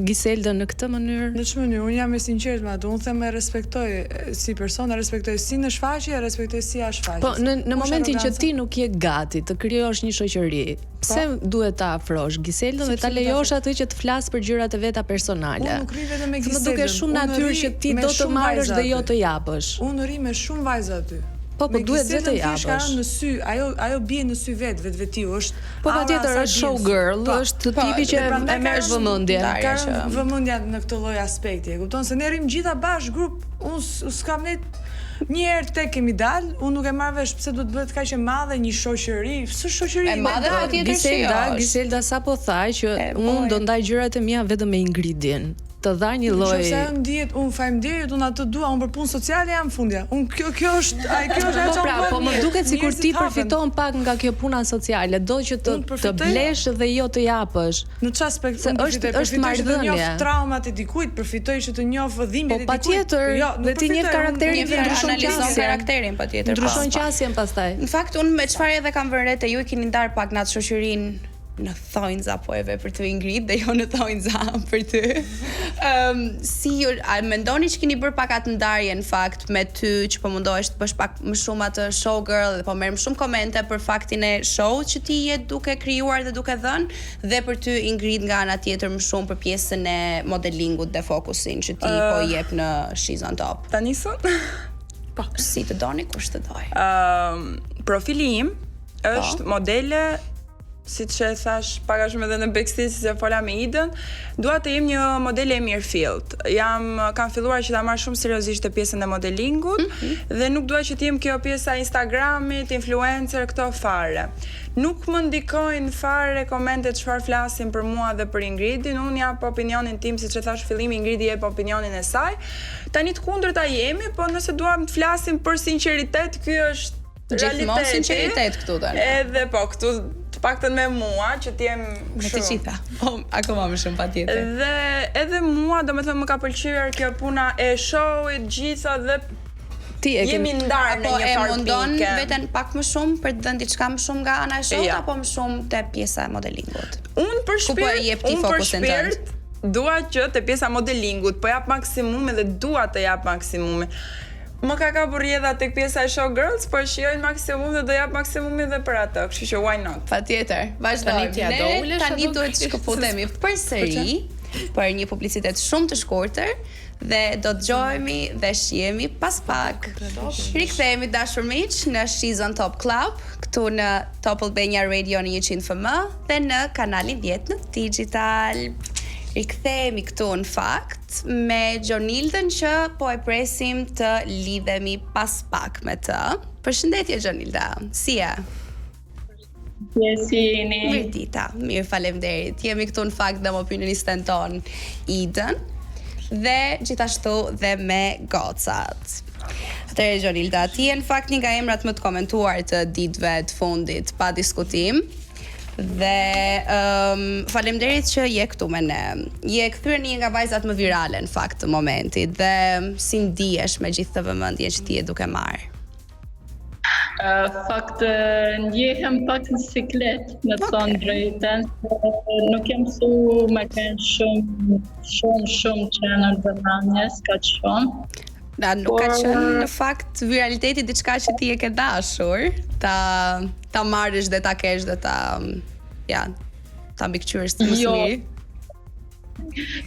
Giseldën në këtë mënyrë? Në çfarë mënyrë? Unë jam e sinqertë me atë. Unë them e respektoj si person, e respektoj si në shfaqje, e respektoj si jashtë shfaqjes. Po në momentin që ti nuk je gati të krijosh një shoqëri, pse duhet ta afrosh Giseldën dhe ta lejosh atë që të flas për gjërat e veta personale? Unë nuk ri vetëm me Giseldën. Më duket shumë natyrë që ti do të marrësh dhe jo të japësh. Unë ri me shumë vajza aty. Po duhet vetë të japësh. Në sy, ajo bie në sy vetiu, është. Po patjetër është showgirl, është tipi që e merr vëmendje. Ka vëmendja në këtë lloj aspekti. E kupton se ne rrim gjitha bashkë grup. Unë s'kam ne një herë tek kemi dal, unë nuk e marr vesh pse duhet bëhet kaq e madhe një shoqëri. S'është shoqëri e madhe patjetër. Giselda sapo tha që unë do ndaj gjërat e mia vetëm me Ingridin. Të dha një lloj. Nëse ajo ndihet, unë faleminderit, unë atë dua, unë për punë sociale jam fundja. Unë kjo është ajo po më duket sikur ti përfiton pak nga kjo puna sociale, do që të blesh dhe jo të japësh. Në çfarë aspekt? Është marrëdhënie. Të njoh traumat e dikujt, përfitoj që të njoh dhimbjet e dikujt. Po patjetër, dhe ti njeh karakterin e ndryshon karakterin patjetër. Ndryshon qasjen pastaj. Në fakt unë me çfarë edhe kam vënë re te ju e keni ndar pak natë shoqërinë në thonjza po e ve për të Ingrid dhe jo në thonjza për ty. Si ju mendoni që keni bërë pak atë ndarje në fakt me ty që po mundohesh të bësh pak më shumë atë showgirl dhe po merr më shumë komente për faktin e show që ti je duke krijuar dhe duke dhënë dhe për ty Ingrid nga ana tjetër më shumë për pjesën e modelingut dhe fokusin që ti po jep në She's on Top. Tani son? Po, si të doni, kush të doj? Profili im është modele, siç e thash pak a shumë edhe në backstage se fola me Idën, dua të jem një modele e mirëfillt. Kam filluar që ta marr shumë seriozisht pjesën e modelingut dhe nuk dua që të jem kjo pjesa e Instagramit, influencer këto fare. Nuk më ndikojnë fare komentet çfarë flasin për mua dhe për Ingridin. Unë jap opinionin tim, siç e thash fillimi, Ingridi jep opinionin e saj. Tani të kundërta jemi, po nëse duam të flasim për sinqeritet, ky është gjithmonë sinqeritet këtu tani. Edhe po këtu të paktën me mua që të jem me të gjitha. Akoma më shumë patjetër. Dhe edhe mua domethënë më ka pëlqyer kjo puna e showit gjitha dhe ti jemi ndarë në një farë pike. Apo e mundon veten pak më shumë për të dhënë diçka më shumë nga ana e showit apo më shumë te pjesa e modelingut? Unë për shpirt dua që te pjesa modelingut po jap maksimum edhe dua të jap maksimumin. Më ka kapur rrjedha tek pjesa e Showgirls, por shijoj maksimum dhe do jap maksimumin edhe për atë, kështu që why not? Patjetër. Vazhdojmë. Ne tani duhet të shkëputemi përsëri për një publicitet shumë të shkurtër dhe do të dëgjojmë dhe shihemi pas pak. Rikthehemi dashur miq në She's on Top Club, këtu në Top Albania Radio në 100 FM dhe në kanalin 10 në Digital. Rikthehemi këtu në fakt me Gjonildën që po e presim të lidhemi pas pak me të. Përshëndetje Gjonilda, si je? Jeni. Mirë dita, mirë faleminderit. Jemi këtu në fakt dhe më opinionisten ton Idën dhe gjithashtu dhe me gocat. Atëherë Gjonilda, ti je në fakt një nga emrat më të komentuar të ditëve të fundit pa diskutim. Dhe faleminderit që je këtu me ne. Je kthyer një nga vajzat më virale në fakt të momentit dhe si ndihesh me gjithë të vëmendjen që ti je duke marrë? Fakt ndjehem pak në siklet, me të thonë drejtën. Nuk jem su me kënë shumë qenë vëmendjes, ka shumë. Nuk ka qenë në fakt viraliteti diçka që ti e ke dashur, ta marrësh dhe ta kesh dhe ta mbikëqyrësh të miri.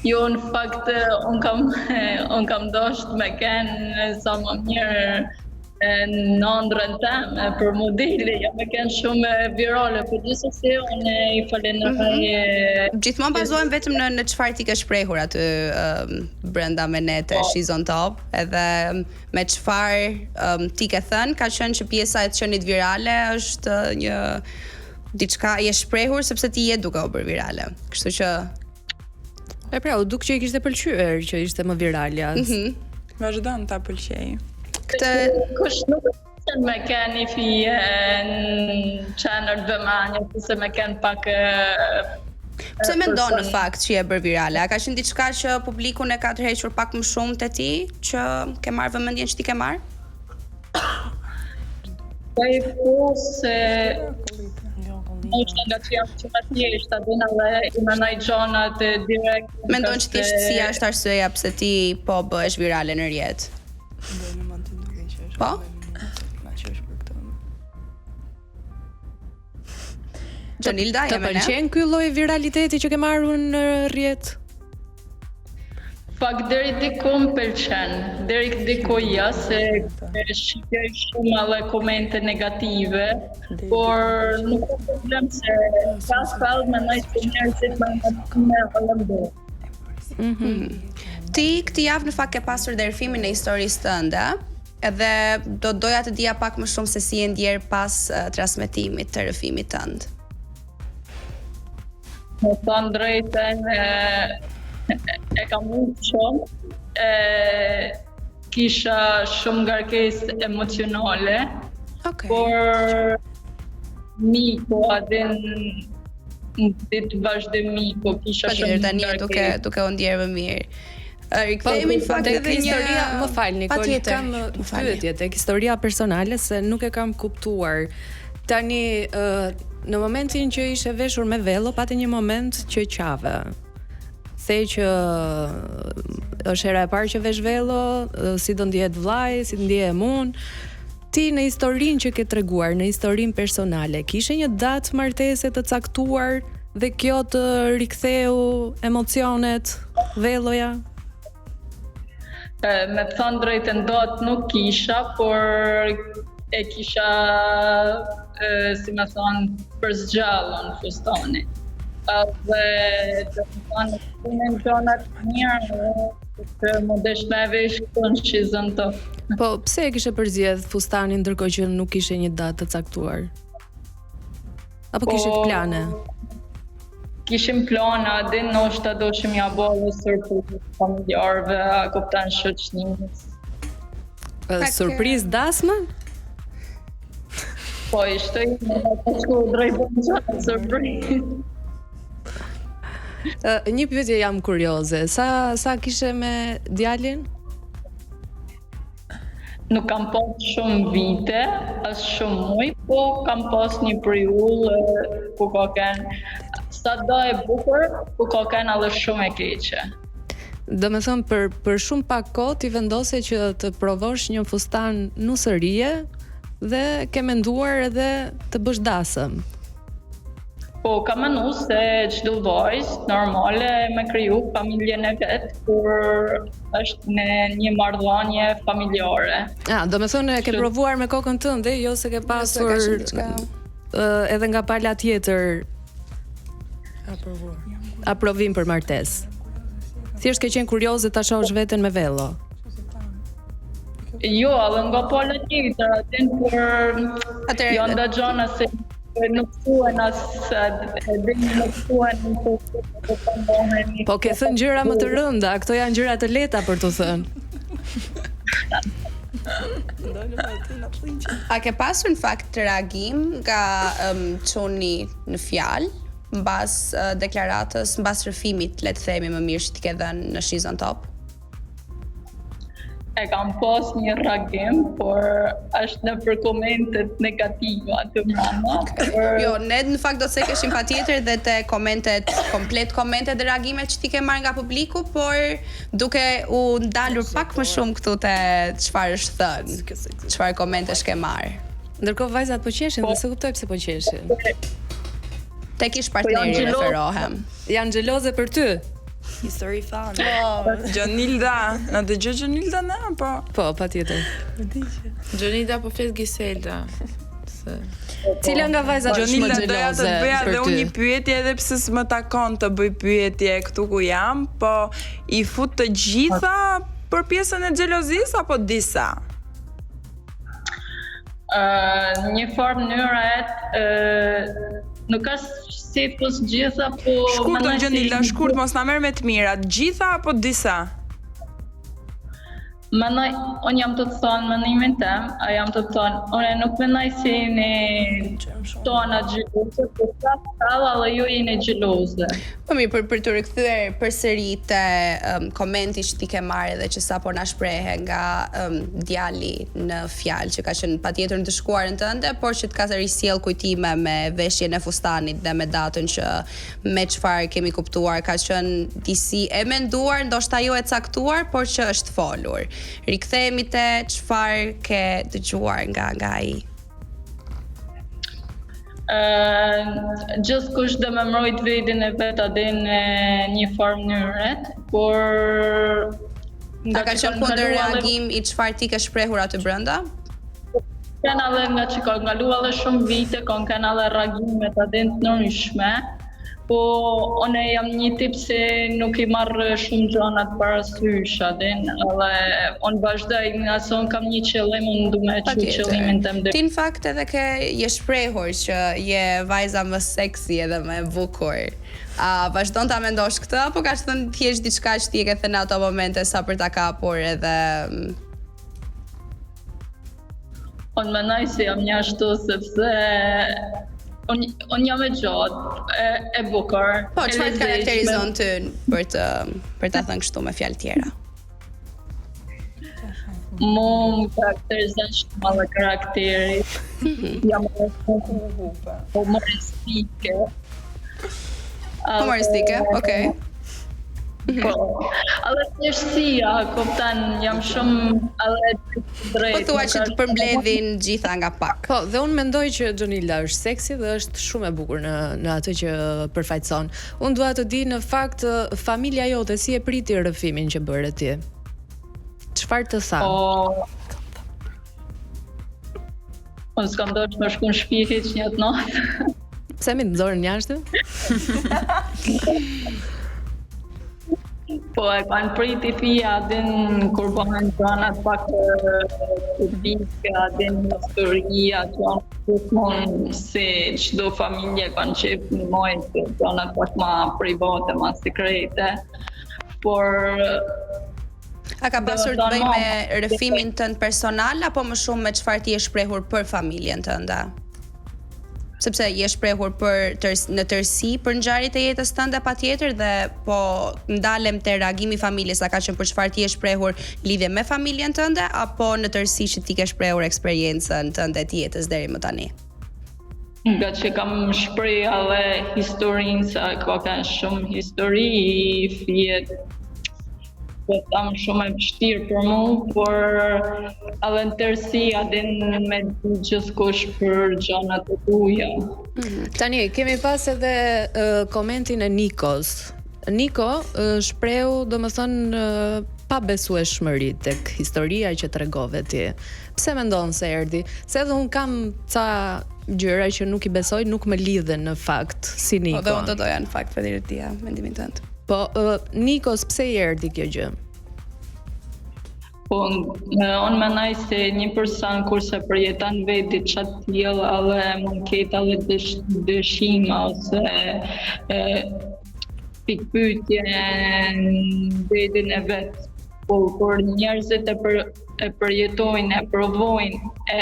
Jo, në fakt unë kam dosht me kenë sa më mirë në ndrën teme për modeli, ja me kenë shumë virale, për gjithsesi unë i falenderoj. Gjithmonë bazohem vetëm në çfarë ti ke shprehur aty brenda me ne të She's on Top, edhe me çfarë ti ke thënë, ka qenë që pjesa e të qenit virale është një diçka je shprehur sepse ti je duke u bërë virale. Kështu që u duk që i kishte pëlqyer që ishte më viralja. Vazhdon ta pëlqej. Kush nuk qenë me kenë i fije në qenër dëmanje, se me kenë pak Pse mendon në fakt që je bërë virale? A ka qenë diçka që publikun e ka tërhequr pak më shumë te ti, që ke marrë vëmendjen që ti ke marrë? Po se është nga që jam që më thjeshta, dhe i menaj gjonat direkt. Mendon që si është arsyeja pse ti po bëhesh virale në rrjet? Po? Gjonilda, të pëlqen ky lloj viraliteti që ke marrur në rrjet? Pak deri diku më pëlqen, deri diku ja, se shikoj shumë edhe komente negative, por nuk ka problem se ka spell me nëjtë njerëzit me vëllëmdo. Ti këtë javë në fakt ke pasur ndërfimin e historisë tënde, edhe do doja të dija pak më shumë se si e ndjer pas transmetimit të rrëfimit tënd. Më thënë drejtën, e kam unë shumë, kisha shumë ngarkesë emocionale, por Miko, adin në ditë vazhdimiko, kisha shumë ngarkesë. Duke u ndjerë më mirë. Rikthehemi në fakt edhe një historia, më fal Nikol, kam pyetje tek historia personale se nuk e kam kuptuar. Tani në momentin që ishe veshur me vello, pati një moment që qave. The që është hera e parë që vesh vello, si do ndihet vllai, si ndihem unë. Ti në historinë që ke treguar, në historinë personale, kishe një datë martese të caktuar dhe kjo të riktheu emocionet, velloja? Me të thënë drejtën dot nuk kisha, por e kisha, si me thonë, për zgjallën fustoni. Dhe të më thonë, në gjonat mirë, që më desh me vesh këtu në She's on Top. Po, pse e kishe përzjedh fustanin ndërkohë që nuk kishe një datë të caktuar? Apo kishe të plane? Kishim plana, din nështë do që mja bëllë surprizë familjarëve, a kuptan shoqërimit. Surprizë dasmë? Po, ishte i të shku drejtën qatë surprizë. Një pyetje jam kurioze, sa kishe me djalin? Nuk kam pas shumë vite, as shumë muj, po kam pas një periull ku ka kenë sa do e bukur, ku ka kenë edhe shumë e keqe. Do me thëmë për shumë pak kohë ti vendose që të provosh një fustan nusërie dhe ke menduar edhe të bësh dasëm. Po, kam menu se çdo vajzë normale me kriju familjen e vet, kur është në një marrëdhënie familjare. Do me thënë e ke provuar me kokën tënde, jo se ke pasur edhe nga pala tjetër aprovim për martesë. Thjesht ke qenë kurioze ta shohësh veten me vello. Jo, edhe nga pala tjetër, atë jo ndaxhona se nuk thuan as dhe nuk thuan Po ke thënë gjëra më të rënda, këto janë gjëra të lehta për të thënë. A ke pasur në fakt reagim nga çuni në fjalë mbas deklaratës, mbas rrëfimit, le të themi më mirë, që t'i ke dhënë në She's on Top? E kam pas një reagim, por është në për komentet negative aty mbrana. Jo, ne në fakt do të keshim patjetër dhe te komentet, komplet komentet dhe reagimet që ti ke marrë nga publiku, por duke u ndalur pak më shumë këtu te çfarë është thënë, çfarë komentesh ke marrë. Ndërkohë vajzat po qeshin dhe se kuptoj pse po qeshin. Tek ish partneri referohem. Janë xheloze për ty. History fan. Gjonilda, na dëgjoj Gjonilda na po? Po, patjetër. Gjonilda po flet Giselda. Cila nga vajzat është më xheloze? Doja të bëja edhe unë një pyetje edhe pse s'më takon të bëj pyetje këtu ku jam, po i fut të gjitha për pjesën e xhelozisë apo disa? Një farë mënyre nuk është si pos gjitha, po... Shkurt o Gjonilda, shkurt, mos na merr me të mirat, gjitha apo disa? Mendoj, unë jam të thonë mendimin tem, a jam të thonë, unë nuk mendoj se jeni tona xheloze, por talla dhe ju jeni xheloze. Po mirë, për të rikthyer përsëri te komenti që ti ke marrë dhe që sapo na shprehe nga djali në fjalë që ka qenë patjetër në të shkuarën tënde, por që të ka risjell kujtime me veshjen e fustanit dhe me datën që me çfarë kemi kuptuar ka qenë disi e menduar, ndoshta jo e caktuar, por që është folur. Rikthehemi te çfarë ke dëgjuar nga ai. Gjithë kush dhe me mbrojt vedin e vet atë në një farë mënyre, por a ka qenë kundër reagim i çfarë ti ke shprehur aty brenda? Kanë edhe nga që ka ngaluar edhe shumë vite, kanë edhe reagimet atë të ndryshme. Po, unë jam një tip se nuk i marrë shumë gjanat parasysh, edhe unë vazhdoj nga se unë kam një qëllim, unë du me që qëllimin të mdërë. Ti në fakt edhe ke je shprehur që je vajza më seksi edhe më bukur. A vazhdon ta mendosh këtë, apo ka thënë thjesht diçka që ti e ke thënë ato momente sa për ta kapur edhe... Unë mendoj se jam një ashtu sepse... Unë jam e gjatë, e bukur. Po, çfarë të karakterizon ty për ta thënë kështu me fjalë tjera? Mu më karakterizon shumë edhe karakteri. Jam humoristike. Humoristike, okej. Po, edhe thjeshtësia, kupton, jam shumë edhe drejt. Po thua që të përmbledhin gjitha nga pak. Po, dhe unë mendoj që Gjonilda është seksi dhe është shumë e bukur në atë që përfaqëson. Unë dua të di në fakt familja jote si e priti rrëfimin që bëre ti. Çfarë të tha? Unë s'kam dorë me shku në shtëpi hiç një natë. Pse mi të nxorën jashtë? Po, e kanë priti fija, adin kur bëhen gjanat pak publike, adin historia, gjithmonë se çdo familje kanë qef një mojnë se gjanat pak ma private, ma sekrete, por... A ka pasur të bëj me rrëfimin tënd personal, apo më shumë me çfarë ti je shprehur për familjen tënde? Sepse je shprehur në tërësi për ngjarjet e jetës tënde patjetër, dhe po ndalem te reagimi i familjes, a ka qenë për çfarë ti je shprehur lidhje me familjen tënde, apo në tërësi që ti ke shprehur eksperiencën tënde të jetës deri më tani? Nga që kam shpreh edhe historinë, sa ka shumë histori i fjet am shumë e vështirë për mua, por edhe në tërësia din me gjithkush për gjanat e tuja. Tani, kemi pas edhe komentin e Nikos. Niko shpreu, domethënë, pa besueshmëri tek historia që tregove ti. Pse mendon se erdhi? Se edhe un kam ca gjëra që nuk I besoj, nuk më lidhen në fakt si Niko. Po do doja në fakt për dia mendimin tënd. Po Nikos, pse I erdhi kjo gjë? Po, unë menaj se një person kurse përjeton vetë çat tillë edhe mund ketë edhe dëshima ose pikpyetje në vetën e vet. Por njerëzit e përjetojnë, e provojnë, e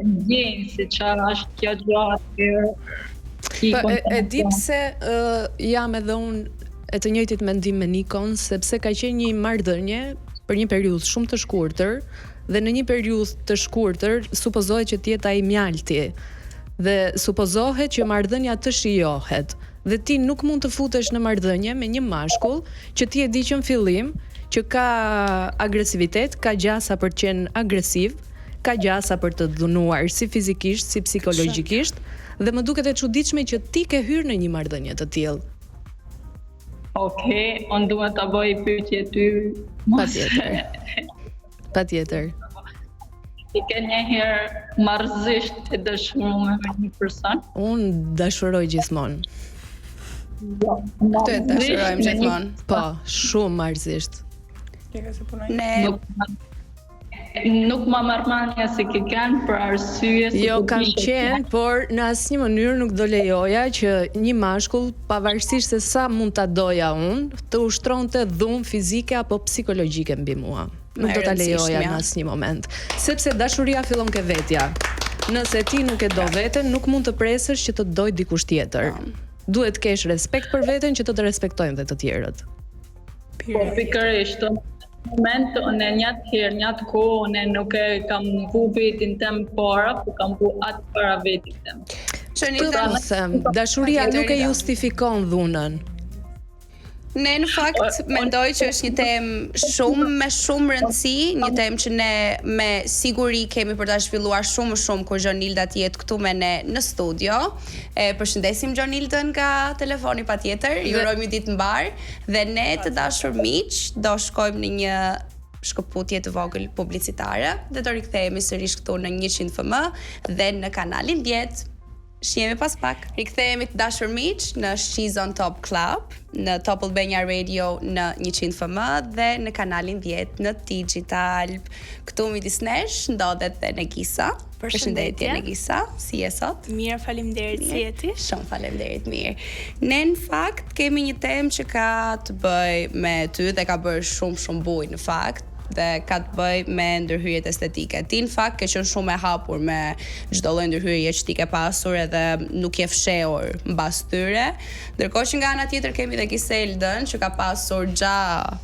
ndjejnë se çfarë është kjo gjë. E di pse jam edhe unë e të njëjtit mendim me Nikon, sepse ka qenë një marrëdhënie për një periudhë shumë të shkurtër dhe në një periudhë të shkurtër supozohet që të jetë ai mjalti dhe supozohet që marrëdhënia të shijohet dhe ti nuk mund të futesh në marrëdhënie me një mashkull që ti e di që në fillim që ka agresivitet, ka gjasa për të qenë agresiv, ka gjasa për të dhunuar si fizikisht, si psikologjikisht dhe më duket e çuditshme që ti ke hyrë në një marrëdhënie të tillë. Okej, unë duhet ta bëj pyetje ty. Patjetër. I ke njëherë marrëzisht e dëshmuar me një person? Unë dashuroj gjithmonë. Këtë e dashurojmë gjithmonë. Po, shumë marrëzisht. Nuk ma marrmania se ke kanë për arsye se jo kam qenë, por në asnjë mënyrë nuk do lejoja që një mashkull, pavarësisht se sa mund ta doja unë, të ushtronte dhunë fizike apo psikologjike mbi mua. Nuk do ta lejoja në asnjë moment, sepse dashuria fillon ke vetja. Nëse ti nuk e do veten, nuk mund të presësh që të doj dikush tjetër. Duhet të kesh respekt për veten që të respektojnë dhe të tjerët. Po pikërisht, moment, unë një kohë, unë nuk e kam vu vetin tem para, po kam vu atë para vetit tem. Dashuria nuk e justifikon dhunën. Ne në fakt mendoj që është një temë me shumë rëndësi, një temë që ne me siguri kemi për ta zhvilluar shumë kur Gjonilda të jetë këtu me ne në studio. Përshëndesim Gjonildën nga telefoni patjetër, ju urojmë një ditë mbar dhe ne të dashur miq do shkojmë në një shkëputje të vogël publicitare dhe do rikthehemi sërish këtu në 100 FM dhe në kanalin 10. Shihemi pas pak. Rikthehemi të dashur miq në She's on Top Club, në Top Albania Radio në 100 FM dhe në kanalin 10 në Digital. Këtu midis nesh ndodhet dhe Negisa. Përshëndetje Negisa, si je sot? Mirë, faleminderit, si je ti? Shumë faleminderit, mirë. Ne në fakt kemi një temë që ka të bëj me ty dhe ka bërë shumë bujë në fakt. Dhe ka të bëj me ndërhyrjet estetike. Ti në fakt ke qenë shumë e hapur me çdo lloj ndërhyrje që ti ke pasur edhe nuk je fshehur mbas tyre. Ndërkohë që nga ana tjetër kemi dhe Giseldën që ka pasur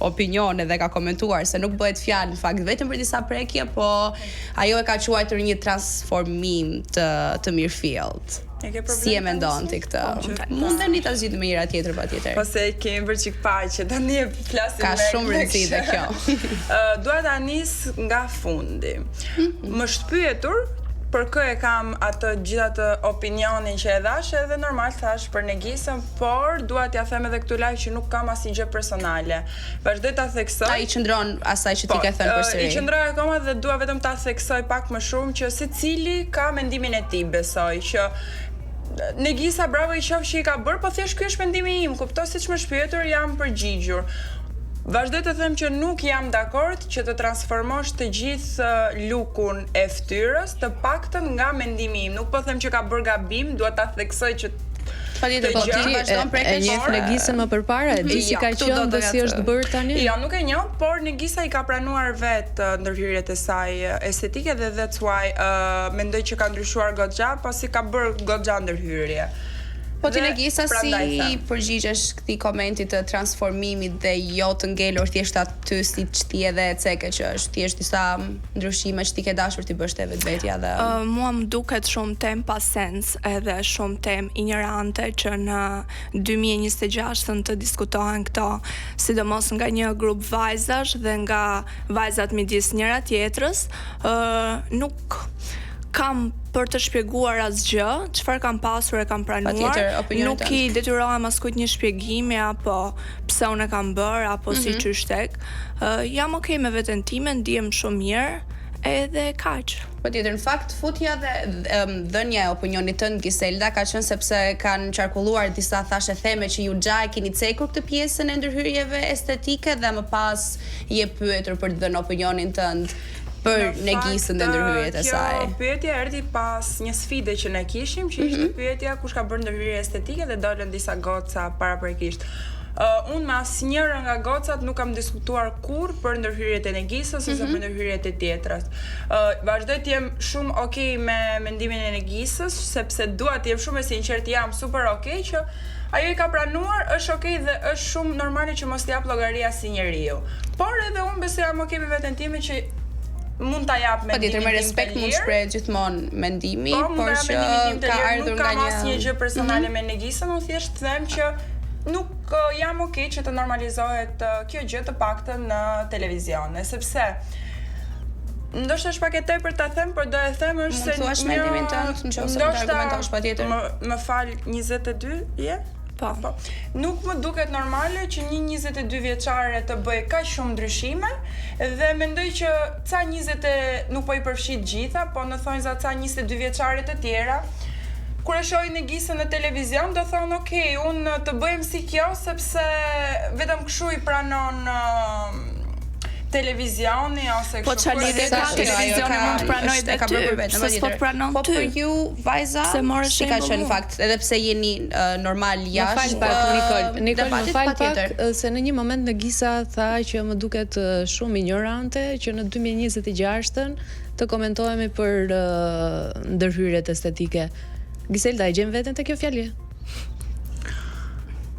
opinione dhe ka komentuar se nuk bëhet fjalë në fakt vetëm për disa prekje, po ajo e ka quajtur një transformim të mirëfillt. Si e mendon ti këtë? Mundeni ta zgjidhni me njëra tjetër patjetër. Po se kemi bërë çik paqe, tani e flasim ka shumë rëndësi dhe kjo. Dua ta nis nga fundi. Më shpyetur për kë e kam atë gjithatë opinionin që e dhash edhe normal thash për Negisën, por dua t'ja them edhe këtu live që nuk kam asnjë gjë personale. Vazhdoj ta theksoj. Ai qëndron asaj që ti ke thënë përsëri. I qëndroj akoma dhe dua vetëm ta theksoj pak më shumë që secili ka mendimin e tij, besoj që Negisa bravo I qof që I ka bërë, po thjesht ky është mendimi im, kuptoj siç më shpyetur jam përgjigjur. Vazhdoj të them që nuk jam dakord që të transformosh të gjithë lukun e fytyrës, të paktën nga mendimi im. Nuk po them që ka bërë gabim, dua ta theksoj që patjetër po ti vazhdon prekësh. E njeh Negisën më përpara, e di si ka qenë dhe si është bërë tani? Jo, nuk e njoh, por Negisa I ka pranuar vetë ndërhyrjet e saj estetike dhe that's why mendoj që ka ndryshuar goxha, pasi ka bërë goxha ndërhyrje. Po ti Negisa si përgjigjesh këtij komenti të transformimit dhe jo të ngelur thjesht aty siç ti edhe e ceke që është thjesht disa ndryshime që ti ke dashur ti bësh te vetvetja dhe mua më duket shumë tem pa sens edhe shumë tem ignorante që në 2026 të diskutohen këto, sidomos nga një grup vajzash dhe nga vajzat midis njëra tjetrës, nuk kam për të shpjeguar asgjë, çfarë kam pasur e kam pranuar, nuk I detyrohem askujt një shpjegimi apo pse unë e kam bërë apo si qysh tek. Jam okay me veten time, ndihem shumë mirë edhe kaq. Patjetër, në fakt futja dhe dhënia e opinionit tënd Giselda ka qenë sepse kanë qarkulluar disa thashe theme që ju gja e keni cekur këtë pjesën e ndërhyrjeve estetike dhe më pas je pyetur për të dhënë opinionin tënd për Negisën dhe ndërhyrjet e saj. Kjo pyetje erdhi pas një sfide që ne kishim, që ishte pyetja kush ka bërë ndërhyrje estetike dhe dolën disa goca paraprekisht. Unë me asnjëra nga gocat nuk kam diskutuar kurrë për ndërhyrjet e Negisës ose për ndërhyrjet e tjetrës. Vazhdoj të jem shumë okay me mendimin e Negisës, sepse dua të jem shumë e sinqert, jam super okay që ajo I ka pranuar, është okay dhe është shumë normale që mos t'i jap llogaria si njeriu. Por edhe unë besoj jam okay me veten time që mund ta jap mendimin tim. Me respekt mund shpreh gjithmonë mendimi, por që ka ardhur nga një nuk kam asnjë gjë personale me Negisën, unë thjesht them që nuk jam okay që të normalizohet kjo gjë të paktën në televizion, sepse ndoshta është pak e tepër ta them, por do e them është se thuash mendimin tënd, nëse do të argumentosh patjetër. Më fal, 22 je? Po. Nuk më duket normale që një 22 vjeçare të bëj kaq shumë ndryshime dhe mendoj që ca 20 nuk po I përfshit gjitha, po në thonjza ca 22 vjeçare të tjera kur e shohin Negisën në televizion do thonë okay, unë të bëjmë si kjo sepse vetëm kështu I pranon televizioni ose po çfarë ka televizioni mund të pranoj edhe ty, se s'po të pranon ty. Po për ju vajza, si ka qenë fakt, edhe pse jeni normal jashtë. Nikol, më fal pak se në një moment Negisa tha që më duket shumë ignorante që në 2026-ën të komentohemi për ndërhyrjet estetike. Giselda, e gjen veten te kjo fjalë?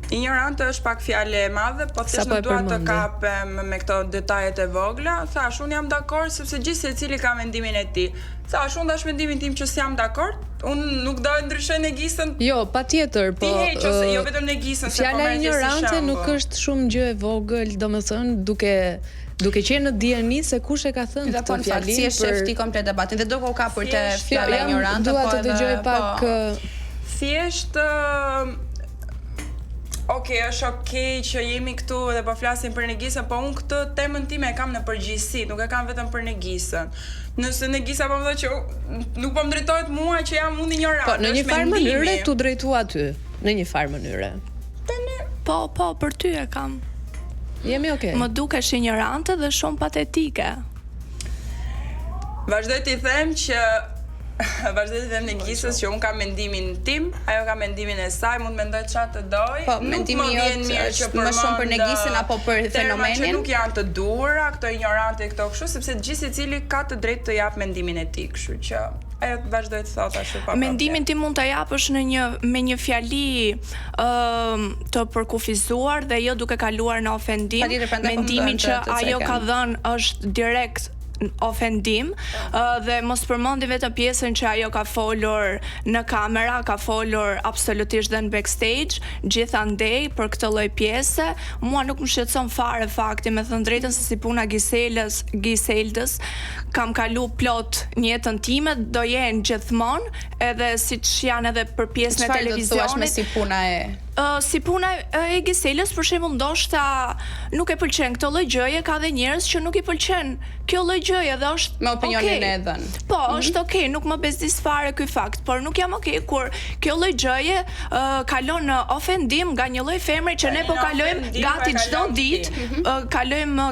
Ignorante është pak fjale e madhe, po thjesht nuk dua të kapem me këto detajet e vogla. Thash, unë jam dakord sepse gjithë secili ka mendimin e tij. Thash, unë dash mendimin tim që s'jam dakord. Unë nuk do të ndryshoj Negisën. Jo, patjetër, po. Jo vetëm Negisën, se fjala ignorante nuk është shumë gjë e vogël, domethënë duke qenë në dieni se kush e ka thënë këtë fjalë. Si e shef ti komplet debatin dhe do ko ka për të fjala ignorante, po dua të dëgjoj pak thjesht Okej, është okej që jemi këtu dhe po flasim për Negisën, po unë këtë temën time e kam në përgjithësi, nuk e kam vetëm për Negisën. Nëse Negisa po më thotë që nuk po më drejtohet mua që jam unë ignorante. Po në një farë mënyre tu drejtua ty, në një farë mënyre. Po, për ty e kam. Jemi okay. Më dukesh ignorante dhe shumë patetike. Vazhdoj t'i them që Negisës që unë kam mendimin tim, ajo ka mendimin e saj, mund mendoj çfarë të doj. Po, mendimi jot është më shumë për Negisën apo për fenomenin? Që nuk janë të duhura, këto ignorante këto kështu, sepse gjithë secili ka të drejtë të jap mendimin e tij, kështu që ajo vazhdoj të thotë ashtu pa problem. Mendimin tim mund ta japësh me një fjali të përkufizuar dhe jo duke kaluar në ofendim. Mendimin që ajo ka dhënë është direkt ofendim dhe mos përmendi vetëm pjesën që ajo ka folur në kamera, ka folur absolutisht dhe në backstage, gjithandej për këtë lloj pjese, mua nuk më shqetëson fare fakti, me thënë drejtën se si puna Giseldës, kam kalu plot në jetën time, do jenë gjithmonë, edhe siç janë edhe për pjesën e televizionit. Çfarë do të thuash me si puna e si puna e Giselës, për shembull, ndoshta nuk e pëlqen këtë lloj gjëje, ka dhe njerëz që nuk I pëlqen kjo lloj gjëje dhe është me opinionin e dhënë. Po, është okay, nuk më bezdis fare ky fakt, por nuk jam okay kur kjo lloj gjëje kalon në ofendim nga një lloj femre që ne po kalojmë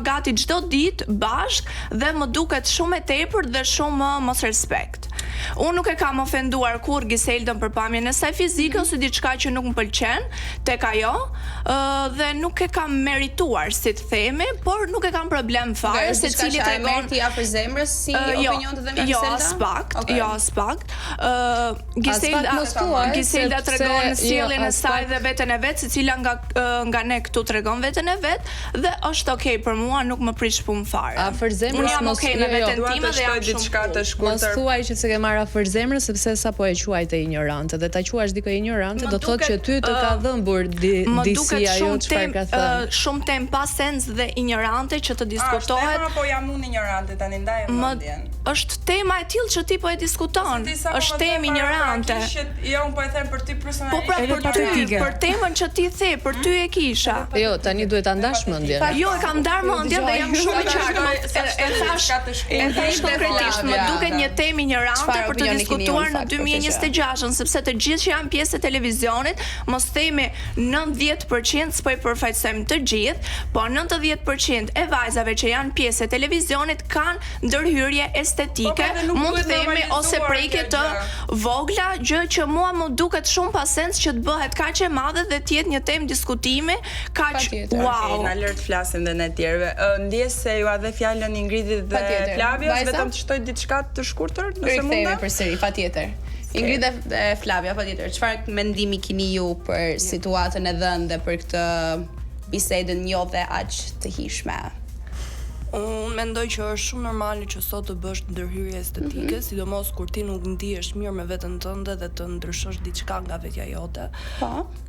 gati çdo ditë, bashk dhe më duket shumë e tepërt dhe shumë mos respekt. Unë nuk e kam ofenduar kur Giseldën për pamjen e saj fizike ose diçka që nuk më pëlqen tek ajo, dhe nuk e kam merituar, si të themi, por nuk e kam problem fare se cili tregon ti afër zemrës si opinion të dhe nga Giselda? Jo, as pak. Giselda tregon sjelljen e saj dhe veten e vet, secila nga ne këtu tregon veten e vet dhe është okay për mua, nuk më prish punë fare. Afër zemrës jam okay me veten time dhe jam diçka të shkurtër. Mos thuaj që se ke marrë afër zemrës sepse sapo e quajte ignorante dhe ta quash dikë ignorante do thotë që ty të ka dhëmbur disi ajo çfarë ka thënë. Shumë tem pa sens dhe ignorante që të diskutohet. Tema, po jam unë ignorante tani ndaj mendjen. Është tema e tillë që ti po e diskuton. Është temë ignorante. Jo, unë po e them për ty personalisht. Po pra për ty, për temën që ti the, për ty e kisha. Jo, tani duhet ta ndash mendjen. Jo, e kam ndar mendjen dhe jam shumë e qartë. E thash konkretisht, më duket një temë ignorante për të diskutuar në 2026-ën, sepse të gjithë që janë pjesë e televizionit, mos themi 90%, s'po i përfaqësojmë të gjithë, po 90% e vajzave që janë pjesë e televizionit kanë ndërhyrje estetike, mund të themi ose prekje të vogla, gjë që mua më duket shumë pa sens që të bëhet kaq e madhe dhe të jetë një temë diskutimi kaq wow. Na lër të flasim dhe ne tjerëve. Ndjes se ju a dhe fjalën Ingridit dhe Flavias, vetëm të shtoj diçka të shkurtër, nëse mund. Rikthehemi përsëri, patjetër. Ingrid dhe Flavia, patjetër. Çfarë mendimi keni ju për situatën e dhënë dhe për këtë bisedën jo dhe aq të hijshme? Unë mendoj që është shumë normale që sot të bësh ndërhyrje estetike, sidomos kur ti nuk ndihesh mirë me veten tënde dhe të ndryshosh diçka nga vetja jote.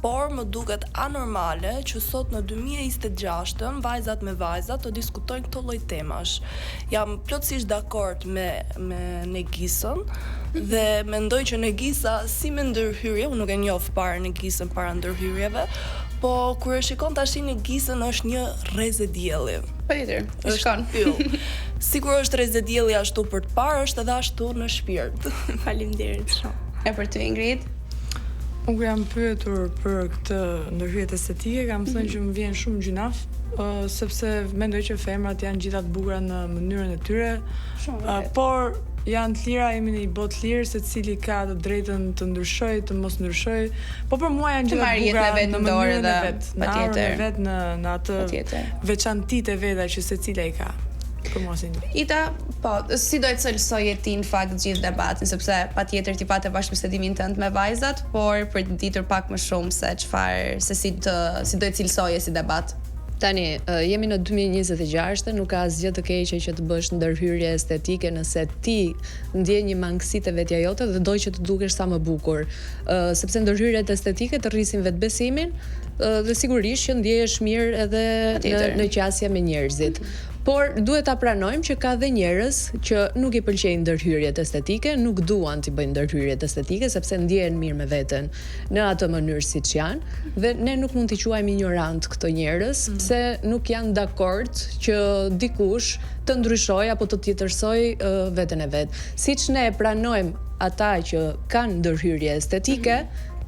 Por më duket anormale që sot në 2026-ën vajzat me vajzat të diskutojnë këto lloj temash. Jam plotësisht dakord me Negisën dhe mendoj që Negisa si me ndërhyrje, unë nuk e njoh fare Negisën para ndërhyrjeve, po kur e shikon tash Negisën është një rrezë dielli. Patjetër, shkon. Sigur është rrezë dielli ashtu për të parë, është edhe ashtu në shpirt. Faleminderit shumë. E për ty Ingrid? Unë jam pyetur për këtë ndërhyrje estetike, kam thënë që më vjen shumë gjynaf, sepse mendoj që femrat janë gjitha të bukura në mënyrën e tyre, por janë të lira, jemi në një botë lirë, secili ka të drejtën të ndryshojë, të mos ndryshojë. Po për mua janë gjithë të bukura në mënyrën e vet, në arën e vet, në atë veçantitë e veta që secila i ka. Për mua si Ita, po, si do të cilësoje ti në fakt gjithë debatin, sepse patjetër ti patë bashkëbisedimin tënd me vajzat, por për të ditur pak më shumë se çfarë, se si do të cilësoje si debat. Tani, jemi në 2026, nuk ka asgjë të keqe që të bësh ndërhyrje estetike nëse ti ndjen një mangësi te vetja jote dhe do që të dukesh sa më bukur. Sepse ndërhyrjet estetike të rrisin vetbesimin dhe sigurisht që ndjehesh mirë edhe në qasje me njerëzit. Por duhet ta pranojmë që ka dhe njerëz që nuk i pëlqejnë ndërhyrjet estetike, nuk duan të bëjnë ndërhyrjet estetike sepse ndjehen mirë me veten në atë mënyrë siç janë dhe ne nuk mund t'i quajmë ignorant këto njerëz, pse nuk janë dakord që dikush të ndryshojë apo të tjetërsojë veten e vet. Siç ne pranojmë ata që kanë ndërhyrje estetike,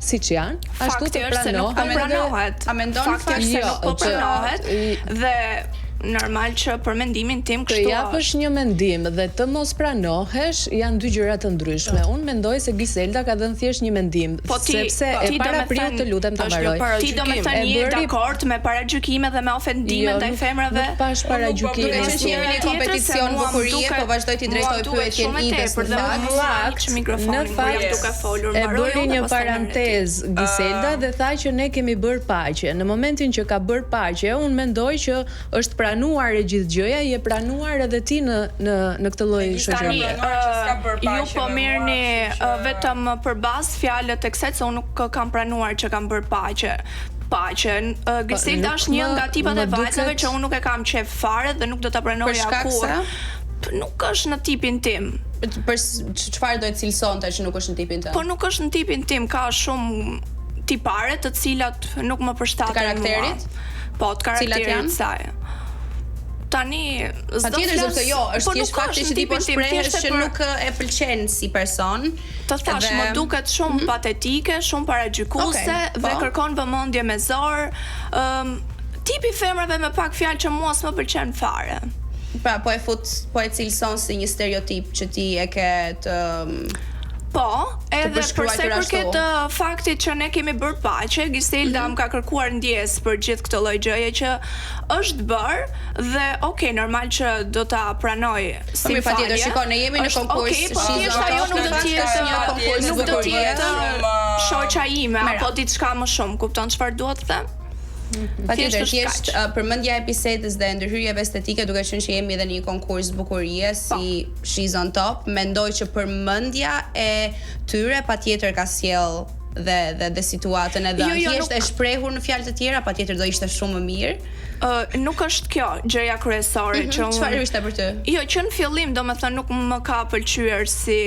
siç janë, ashtu të pranohet. A mendon fakti se nuk po pranohet dhe normal që për mendimin tim kështu është. Të japësh një mendim dhe të mos pranohesh janë dy gjëra të ndryshme. Unë mendoj se Giselda ka dhënë thjesht një mendim, sepse e paraprit të lutem ta mbaroj. Ti do të thënë je dakord me paragjykime dhe me ofendime ndaj femrave? Nuk pash paragjykime. Duke qenë që jemi në kompeticion bukurie, po vazhdoj t'i drejtoj pyetjen Ides në fakt duke folur e bëri një parantezë Giselda dhe tha që ne kemi bërë paqe. Në momentin që ka bërë paqe, unë mendoj që është pranuar e gjithë gjëja, je pranuar edhe ti në këtë lloj shoqërie. Ju po merrni vetëm përballë fjalët e kësaj se unë nuk kam pranuar që kam bërë paqe. Giselda është një nga tipat e vajzave që unë nuk e kam qef fare dhe nuk do ta pranoja kur. Nuk është në tipin tim. Për çfarë do të cilësonte që nuk është në tipin tënd? Po nuk është në tipin tim, ka shumë tipare të cilat nuk më përshtaten mua. Të karakterit? Po, të karakterit saj. Tani patjetër sepse është thjesht fakti që ti po shprehesh që nuk e pëlqen si person. Të thash më duket shumë patetike, shumë paragjykuese dhe kërkon vëmendje me zor. Tipi femrave me pak fjalë që mua s'më pëlqen fare. Pra, po e cilëson si një stereotip që ti e ke të Po, edhe përshkruar përse përket faktit që ne kemi bërë paqe, Giselda më ka kërkuar ndjes për gjithë këtë lloj gjëje që është bërë dhe okay, normal që do ta pranoj si falje. Patjetër, shikoj, ne jemi në konkurs. Okay, po thjesht ajo nuk do të jetë një konkurs, nuk do të jetë shoqja ime apo diçka më shumë, kupton çfarë dua të them? Patjetër, thjesht përmendja e bisedës dhe ndërhyrjeve estetike, duke qenë që jemi edhe në një konkurs bukurie si She's on Top, mendoj që përmendja e tyre patjetër ka sjell dhe situatën edhe thjesht e shprehur në fjalë të tjera, patjetër do ishte shumë më mirë. Nuk është kjo gjëja kryesore që unë... Çfarë ishte për ty? Jo, që në fillim domethënë nuk më ka pëlqyer si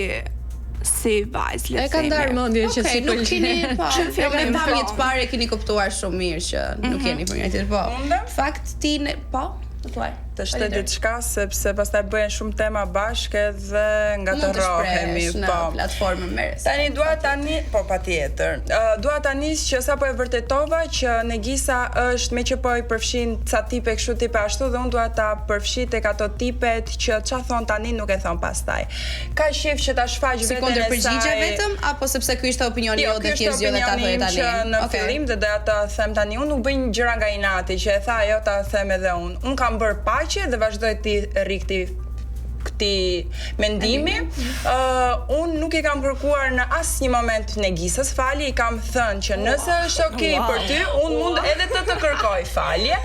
vajzë, le të themi. E ka ndarë mendjen që si nuk keni Që në fillim me pamje të parë keni kuptuar shumë mirë që nuk jeni për një tjetër, po. Fakt ti po, thuaj. Të shte diçka sepse pastaj bëhen shumë tema bashkë edhe ngatërohemi, po. Në platformën merres. Tani patjetër. Dua ta nis që sapo e vërtetova që Negisa është me që po i përfshin ca tipe kështu tipe ashtu dhe unë dua ta përfshi tek ato tipet që ç'a thon tani nuk e thon pastaj. Ka shef që ta shfaq veten e saj. Si kundërpërgjigje vetëm apo sepse ky ishte opinioni jo dhe thjesht zgjedhë ta thojë tani. Në fillim dhe doja ta them tani unë nuk bëj një gjëra nga inati që e tha ajo ta them edhe unë. Unë kam bërë paqe dhe vazhdoj ti rri këtij mendimi. Unë nuk i kam kërkuar në asnjë moment Negisës falje, i kam thënë që nëse është okay për ty, unë mund edhe të kërkoj falje.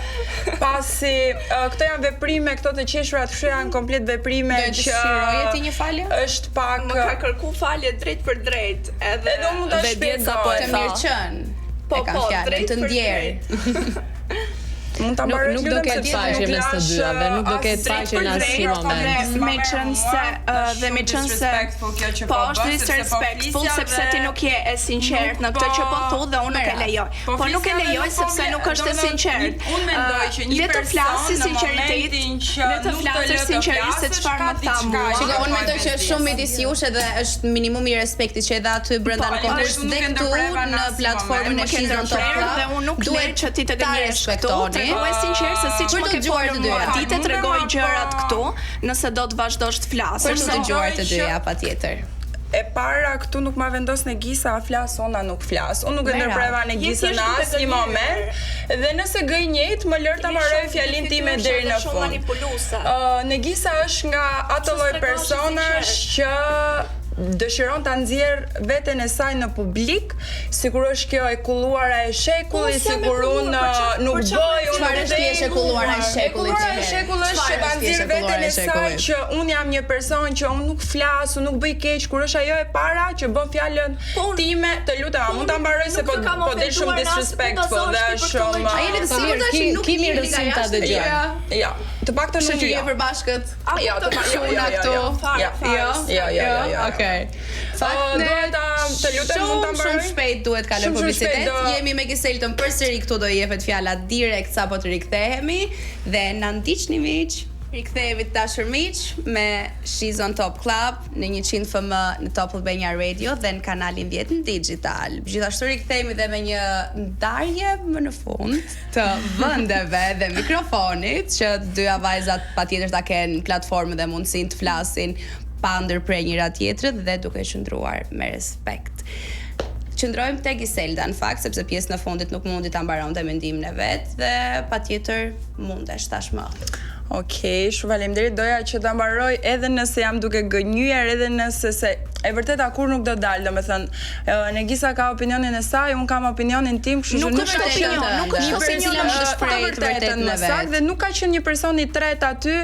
Pasi këto janë veprime, këto të qeshurat kështu janë komplet veprime që dëshiroje ti një falje? Është pak më ka kërku falje drejt për drejt, edhe unë mund ta shpjegoj. Të mirë qen. Po, drejt të ndjerë. Mund ta mbaroj nuk do ketë faqe mes të dyave, nuk do ketë faqe në asnjë moment. Me qenë se po është disrespectful sepse ti nuk je e sinqert në këtë që po thu dhe unë nuk e lejoj. Po nuk e lejoj sepse nuk është e sinqert. Unë mendoj që një person në momentin që nuk të lë të flasë se çfarë më tha mua. Shikoj, unë mendoj që është shumë midis jush edhe është minimumi i respektit që edhe aty brenda në konkurs dhe këtu në platformën e She's on Top Club. Dhe unë nuk lej që ti të gënjesh këtu. Tregoj sinqert se siç më ke folur mua, ti të tregoj gjërat këtu, nëse do të vazhdosh të flasësh. Për të dëgjuar të dyja patjetër. E para këtu nuk ma vendos Negisa a flas, ona nuk flas. Unë nuk e ndërpreva Negisën në asnjë moment dhe nëse gënjejt më lër ta mbaroj fjalinë time deri në fund. Negisa është nga ato lloj personash që dëshiron ta nxjerr veten e saj në publik, sikur është kjo e kulluara e shekullit, sikur unë nuk bëj, unë nuk është e kulluara e shekullit. E shekullit është që ta nxjerr veten e saj që unë jam një person që unë nuk flas, unë nuk bëj keq, kur është ajo e para që bën fjalën time, të lutem, mund ta mbaroj se po del shumë disrespectful dhe është shumë. Ai le të sigurt tash nuk kemi rëndësi ta dëgjoj. Ja, të paktën nuk je përbashkët. Ja, të paktën këtu. Ja. Duhet të lutem mund ta mbaroj. Shumë shpejt duhet kaloj publicitet. Jemi me Giseltën përsëri këtu, do i jepet fjala direkt sapo të rikthehemi dhe na ndiqni miq. Rikthehemi të dashur miq me She's on Top Club në 100 FM në Top Albania Radio dhe në kanalin 10 në digital. Gjithashtu rikthehemi dhe me një ndarje më në fund të vendeve dhe mikrofonit që dyja vajzat patjetër ta kenë platformën dhe mundësinë të flasin pa ndërprer njëra tjetrën dhe duke qëndruar me respekt. Qëndrojmë te Giselda në fakt sepse pjesën e fundit nuk mundi ta mbaronte mendimin e vet dhe patjetër mundesh tashmë. Okej, shumë faleminderit. Doja që ta mbaroj edhe nëse jam duke gënjyer, edhe nëse se e vërteta kur nuk do dal, domethënë Negisa ka opinionin e saj, un kam opinionin tim, kështu që nuk është opinion, nuk është opinion, është shprehje vërtet në vet dhe nuk ka qenë një person i tretë aty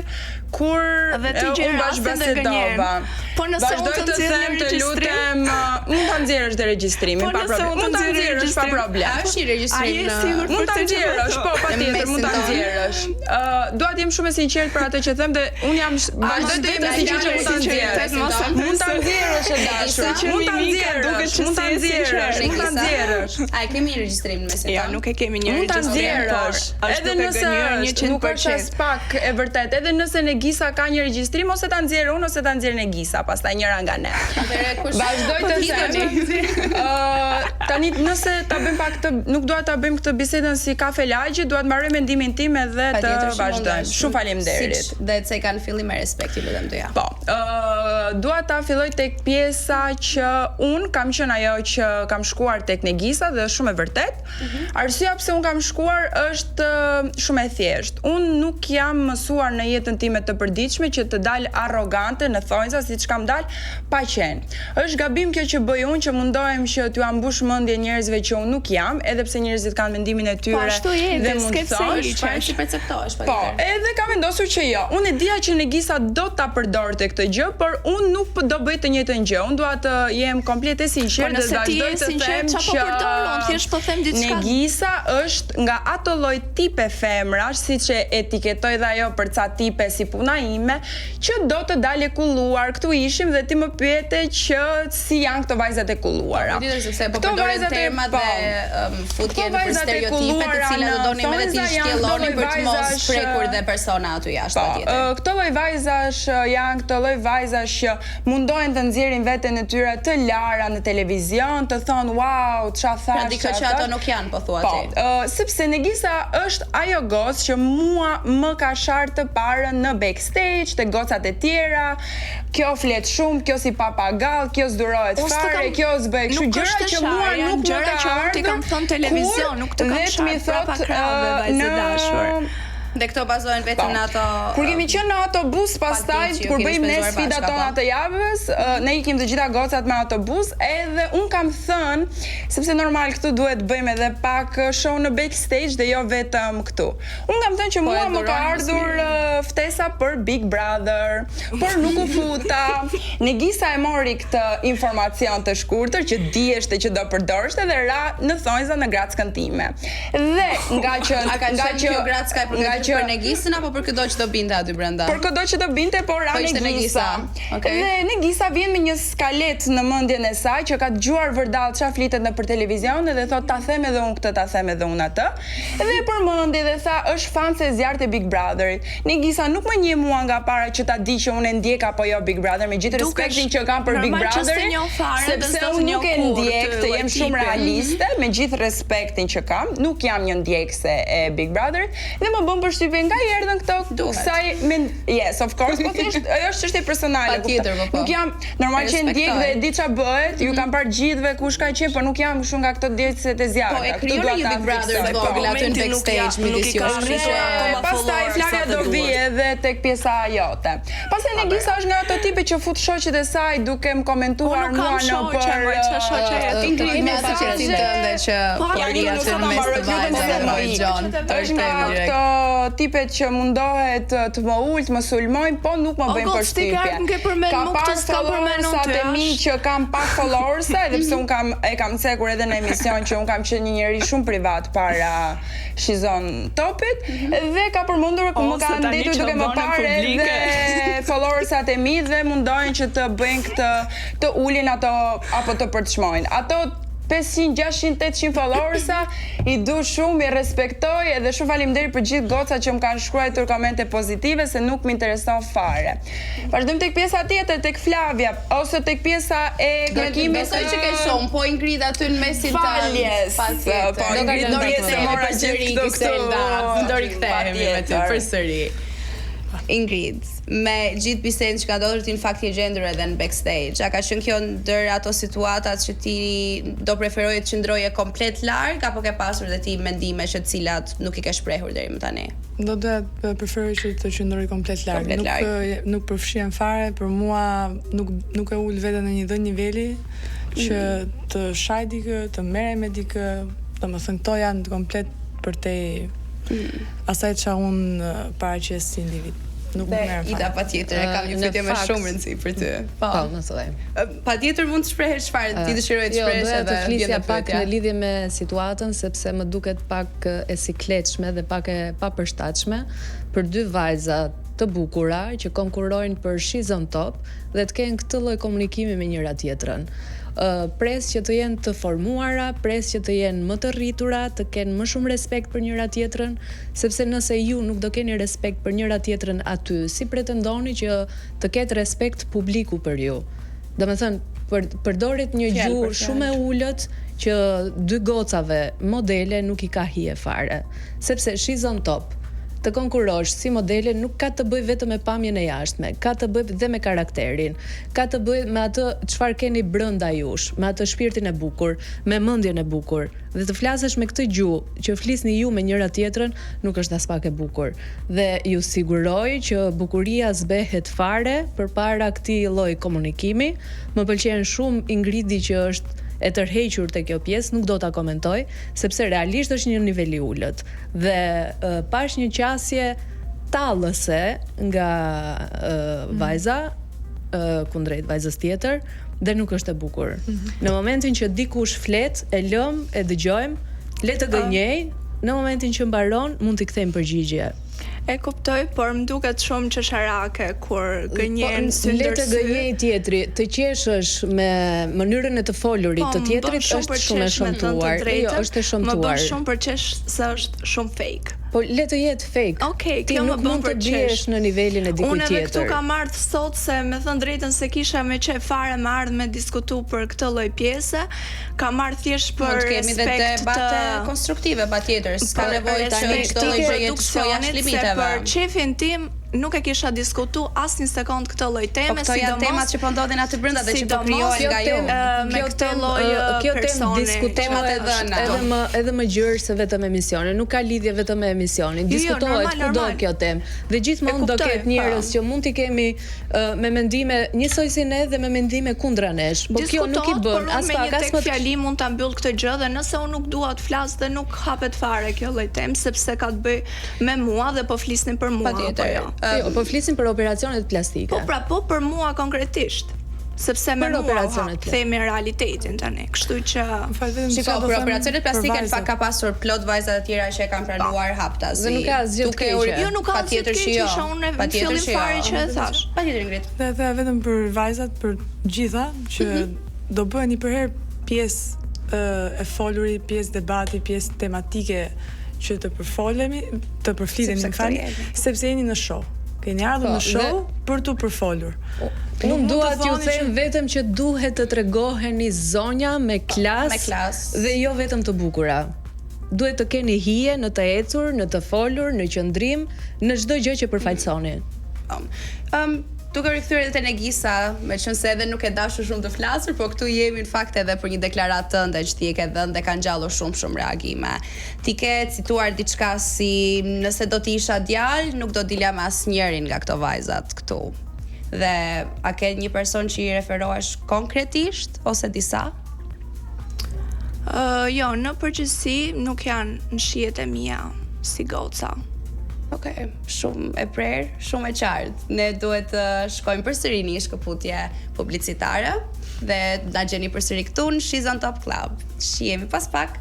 kur unë bashkëbisedova. Po nëse unë të nxjerrë të lutem, mund ta nxjerrësh te regjistrimi, pa problem. Mund ta nxjerrësh pa problem. Është një regjistrim. Mund ta nxjerrësh, po patjetër mund ta nxjerrësh. Dua të jem shumë e sinqert për atë që them dhe un jam vazhdoj të jem sinqert që mund ta nxjerrësh. Mund ta nxjerrësh e dashur. Mund ta nxjerrësh, mund ta nxjerrësh, mund ta nxjerrësh. Ai kemi një regjistrim mes tonë. Jo, nuk e kemi një registrim. Mund ta nxjerrësh. Edhe nëse nuk është as pak e vërtet, edhe nëse Negisa ka një regjistrim ose ta nxjerr unë ose ta nxjerr Negisa, pastaj njëra nga ne. Vazhdoj të themi. Tani nëse ta bëjmë pak këtë, nuk dua ta bëjmë këtë bisedën si kafe lagje, dua të mbaroj mendimin tim edhe të vazhdojmë. Shumë faleminderit. Dhe se kanë fillim me respekt, ju lutem doja. Po, dua ta filloj tek pjesa që un kam qenë ajo që kam shkuar tek Negisa dhe është shumë e vërtet. Arsyeja pse un kam shkuar është shumë e thjeshtë. Un nuk jam mësuar në jetën time të përditshme që të dal arrogante në thonjza siç kam dal pa qenë. Është gabim kjo që bëj unë që mundohem që t'ju ambush mendje njerëzve që unë nuk jam, edhe pse njerëzit kanë mendimin e tyre dhe mund të thonë si perceptohesh Po, edhe kam vendosur që jo. Unë e dija që Negisa do ta përdorte këtë gjë, por unë nuk do bëj të njëjtën gjë. Unë dua të jem komplet e sinqert dhe vazhdoj të them që Negisa është nga ato lloj tipe femrash, siç e etiketoj dhe ajo për ca tipe si puna ime, që do të dalë kulluar. Këtu ishim dhe ti më pyete që si janë këto vajzat e kulluara. Po përdoren terma dhe futjen për stereotipe të cilat do donin me të shtjelloni për të mos prekur dhe persona aty jashtë patjetër. Këto lloj vajzash janë këto lloj vajzash që mundohen të nxjerrin veten e tyre të lara në televizion, të thonë wow, ç'a thash. Pra dikë që ato nuk janë, po thua ti. Sepse Negisa është ajo gocë që mua më ka sharë të parën në backstage, te gocat e tjera. Kjo flet shumë, kjo si papagall, kjo s'durohet fare, kjo s'bëj kështu gjëra që mua nuk më ka ardhur. Ti kam thënë televizion, nuk të kam sharë prapa krave, vajzë dashur. Dhe këto bazohen vetëm në ato. Kur kemi qenë në autobus pastaj kur bëjmë ne sfidat tona të javës, ne ikim të gjitha gocat me autobus, edhe un kam thënë, sepse normal këtu duhet bëjmë edhe pak show në backstage dhe jo vetëm këtu. Un kam thënë që mua më ka ardhur ftesa për Big Brother, por nuk u futa. Negisa e mori këtë informacion të shkurtër që dieshte që do përdorshte dhe ra në thonjza në grackën time. Dhe nga që për Negisën apo për këdo që do binte aty brenda? Për këdo që do binte, por ra Negisa. Dhe Negisa vjen me një skalet në mendjen e saj që ka dëgjuar vërdall çfarë flitet nëpër televizion dhe thot ta them edhe unë këtë, ta them edhe unë atë. Dhe përmendi dhe tha është fan se zjarrt e Big Brotherit. Negisa nuk më njeh mua nga para që ta di që unë e ndjek apo jo Big Brother, me gjithë respektin që kam për Big Brotherin, sepse unë nuk e ndjek, të jem shumë realiste, me gjithë respektin që kam, nuk jam një ndjekse e Big Brotherit dhe më bën përshtypje nga i erdhën këto kësaj yes, of course, po thjesht ajo është çështje personale. Nuk jam normal që ndjek dhe e di ç'a bëhet, ju kam parë gjithëve kush ka qenë, por nuk jam kështu nga këto djegëset e zjarrit. Po e krijoni ju Big Brother vogël aty në backstage midis jush. Pastaj Flavia do vi edhe tek pjesa jote. Pastaj Negisa është nga ato tipe që fut shoqet e saj duke më komentuar mua në Ingrid me sinqeritetin tënde që jeri aty në mes të vajzave. Është nga ato tipet që mundohet të më ult, më sulmojnë, po nuk më bëjnë përshtypje. Ka pas followersat e mi që kam pak followersa, edhe pse unë e kam cekur edhe në emision që unë kam qenë një njeri shumë privat para Shizon Topit, dhe ka përmendur më ka ndetur duke më parë edhe followersat e mi dhe mundohen që të bëjnë këtë, të ulin ato apo të përçmojnë. Ato 500, 600, 800 followersa, i du shumë, i respektoj edhe shumë faleminderit për gjithë gocat që më kanë shkruar komente pozitive se nuk më intereson fare. Vazhdojmë tek pjesa tjetër, tek Flavia ose tek pjesa e kërkimit. Besoj që ke shumë, po Ingrid aty në mesin të faljes. Po Ingrid do të mora gjithë këto. Do rikthehemi me ty përsëri. Ingrid, me gjithë bisedën që ka ndodhur ti në fakt je gjendur edhe në backstage. A ka qenë kjo ndër ato situatat që ti do preferoje të qëndroje komplet larg apo ke pasur dhe ti mendime që të cilat nuk i ke shprehur deri më tani? Do të preferoj që të qëndroj komplet larg. Nuk përfshihem fare, për mua nuk e ul veten në një dhënë niveli që të shaj dikë, të merrem me dikë, domethënë këto janë komplet për te asaj që unë paraqes si individ. Nuk më merr. Ida patjetër e kam një pyetje me shumë rëndësi për ty. Po, nëse. Patjetër mund të shprehesh çfarë ti dëshiroj të shprehësh edhe të flisja pak në lidhje me situatën sepse më duket pak e sikletshme dhe pak e papërshtatshme për dy vajza të bukura që konkurrojnë për She's on Top dhe të kenë këtë lloj komunikimi me njëra tjetrën. pres që të jenë të formuara, pres që të jenë më të rritura, të kenë më shumë respekt për njëra tjetrën, sepse nëse ju nuk do keni respekt për njëra tjetrën aty, si pretendoni që të ketë respekt publiku për ju? Domethënë, përdoret një gjuhë shumë e ulët që dy gocave modele nuk I ka hije fare, sepse she's on top. Të konkurosh si modele nuk ka të bëj vetëm me pamjen e jashtme, ka të bëj dhe me karakterin, ka të bëj me atë çfarë keni brenda jush, me atë shpirtin e bukur, me mendjen e bukur. Dhe të flasësh me këtë gjuhë që flisni ju me njëra tjetrën nuk është as pak e bukur. Dhe ju siguroj që bukuria zbehet fare përpara këtij lloji komunikimi. Më pëlqen shumë Ingridi që është e tërhequr te kjo pjesë, nuk do ta komentoj, sepse realisht është një nivel I ulët. Dhe pash një qasje tallëse nga vajza kundrejt vajzës tjetër dhe nuk është e bukur. Në momentin që dikush flet, e lëm, e dëgjojmë, le të gënjej, në momentin që mbaron mund t'i kthejmë përgjigje. E kuptoj, por më duket shumë qesharake kur gënjen sy ndër sy. Le të gënjej tjetri, të qeshësh me mënyrën e të folurit të tjetrit është shumë e shëmtuar. Jo, është e shëmtuar. Më bën shumë për qesh se është shumë fake. Po le të jetë fake. Okej, ti nuk mund të biesh në nivelin e dikujt tjetër. Unë edhe këtu kam ardhur sot se me thënë drejtën se kisha me çe fare me ardhur me diskutu për këtë lloj pjese. Kam ardhur thjesht për respekt. Kemi dhe debate konstruktive patjetër, s'ka nevojë që çdo lloj gjëje të shkojë jashtë limiteve. Për çefin tim nuk e kisha diskutu as një sekond këtë lloj teme, sidomos. Po këto janë temat që po ndodhin aty brenda dhe që po krijohen nga ju. Me këtë lloj personi. Diskutohet edhe më gjerë se vetëm emisione, nuk ka lidhje vetëm me emisionin. Diskutohet kudo kjo temë. Dhe gjithmonë do ketë njerëz që mund t'i kemi me mendime njësoj si ne dhe me mendime kundra nesh. Po kjo nuk I bën as pak as më fjali mund ta mbyll këtë gjë dhe nëse unë nuk dua të flas dhe nuk hapet fare kjo lloj temë sepse ka të bëjë me mua dhe po flisnin për mua. Jo, po flisim për operacionet plastike. Po pra, po për mua konkretisht. Sepse me mua themi realitetin tani. Kështu që shiko, për operacionet plastike në fakt ka pasur plot vajza të tjera që e kanë pranuar haptazi. Dhe nuk ka asgjë të keqe. Jo, nuk ka asgjë të keqe, unë në fillim fare që e thash. Patjetër Ingrid. Dhe vetëm për vajzat, për gjitha që do bëhen një përherë pjesë e folurit, pjesë debati, pjesë tematike që të përflitemi në fakt, sepse jeni në show. Keni ardhur në show për të përfolur. Nuk dua t'ju them vetëm që duhet të tregoheni zonja me klasë dhe jo vetëm të bukura. Duhet të keni hije në të ecur, në të folur, në qëndrim, në çdo gjë që përfaqësoni. Duke rikthyer edhe te Negisa, meqense edhe nuk e dashur shumë të flasur, por këtu jemi në fakt edhe për një deklaratë tënde që ti e ke dhënë dhe ka ngjallur shumë reagime. Ti ke cituar diçka si nëse do të isha djalë, nuk do dilja me asnjërin nga këto vajzat këtu. Dhe a ke një person që I referohesh konkretisht ose disa? Jo, në përgjithësi nuk janë në shijet e mia si goca. Okej, shumë e prerë, shumë e qartë. Ne duhet të shkojmë përsëri në një shkëputje publicitare dhe na gjeni përsëri këtu në She's on Top Club. Shihemi pas pak.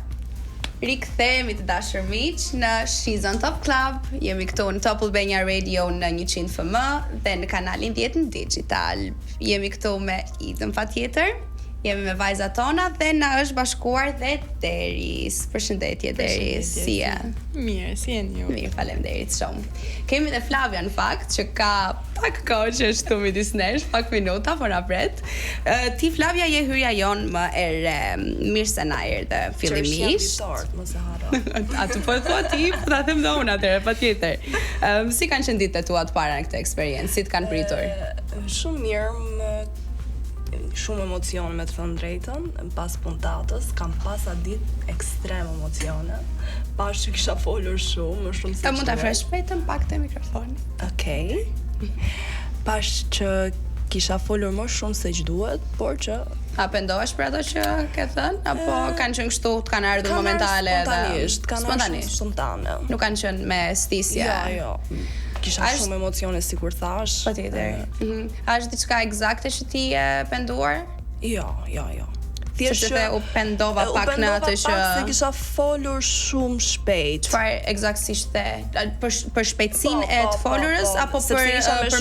Rikthehemi të dashur miq në She's on Top Club. Jemi këtu në Top Albania Radio në 100 FM dhe në kanalin 10 në digital. Jemi këtu me Idën patjetër. Jemi me vajzat tona dhe na është bashkuar dhe Deris. Përshëndetje Deris, si je? Mirë, si jeni ju? Mirë, faleminderit shumë. Kemi dhe Flavia në fakt që ka pak kohë që është këtu midis nesh, pak minuta, po na pret. Ti Flavia je hyrja jon më e re, mirë se na erdhe fillimisht. Mos e harro. Atë po thua ti, po ta them dhe unë atëherë, patjetër. Si kanë qenë ditët tua të para në këtë eksperiencë? Si të kanë pritur? Shumë mirë, shumë emocione me të thënë drejtën, pas puntatës, kam pas atë ditë ekstrem emocione. Pash që kisha folur shumë se çfarë. Mund ta fresh shpejtën pak te mikrofoni. Okej. Pash që kisha folur më shumë se ç'duhet, por që a pendohesh për ato që ke thënë apo kanë qenë kështu, të kanë ardhur momentale spontanisht, spontane. Nuk kanë qenë me stisje. Jo. Kisha shumë emocione si kur thash. Patjetër. A është diçka eksakte që ti e penduar? Jo. thjesht se u pendova pak në atë që se kisha folur shumë shpejt. Çfarë eksaktësisht the? Për shpejtësinë e të folurës apo për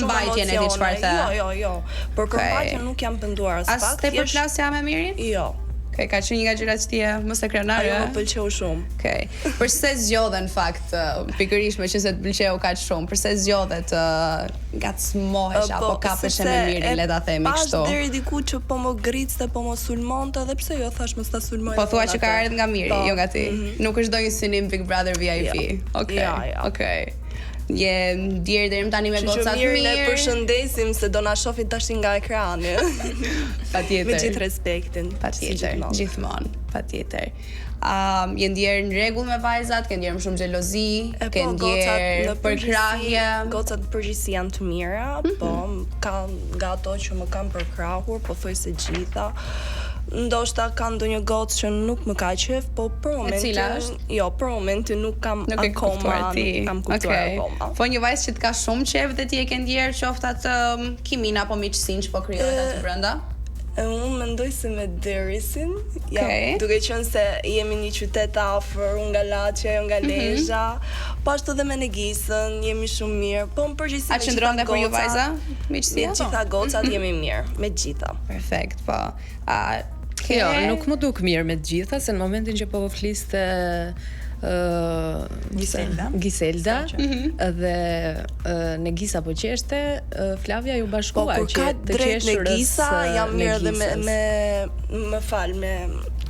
mbajtjen e ditë çfarë the? Jo. Për përmbajtjen nuk jam penduar as pak. As te për plasja me Mirin? Jo. Okej, ka qenë një nga gjërat që ti mos e krenare. Ajo më pëlqeu shumë. Okej. Përse zgjodhe në fakt, pikërisht me që se të pëlqeu kaq shumë, përse zgjodhe të ngacmohesh apo kapesh me Mirin, le ta themi kështu. Pas deri diku që po më gricte, po më sulmonte, dhe pse jo thash mos ta sulmoj. Po thua që ka ardhur nga Miri, jo nga ti. Nuk është ndonjë synim Big Brother VIP. Okej. Je ndjer deri tani me gocat mirë. Ne përshëndesim se do na shohin tash nga ekrani. Patjetër. Me gjithë respektin. Patjetër, gjithmonë, patjetër. Je ndjer në rregull me vajzat, ke ndjer më shumë xhelozi, ke ndjer përkrahje. Gocat në përgjithësi janë të mira, po kanë nga ato që më kanë përkrahur, pothuajse gjitha. Ndoshta kanë ndonjë gocë që nuk më ka qef, po për momentin, për momentin nuk kam akoma, nuk kam kuptuar akoma. Po një vajzë që të ka shumë qef dhe ti e ke ndjer qoftë atë kimin apo miqësinë që po krijohet aty brenda? Unë mendoj se me Derisin, duke qenë se jemi një qytet afër, unë nga Laçi, ajo nga Lezhë, po ashtu dhe me Negisën, jemi shumë mirë. Po në përgjithësi me gjitha gocat, për ju vajza? Me gjitha gocat jemi mirë, me gjitha. Perfekt, po. Jo, nuk më duk mirë me gjitha, se në momentin që po fliste Giselda dhe Negisa po qeshte, Flavia ju bashkua që të qeshurës Negisa jam mirë dhe me fal me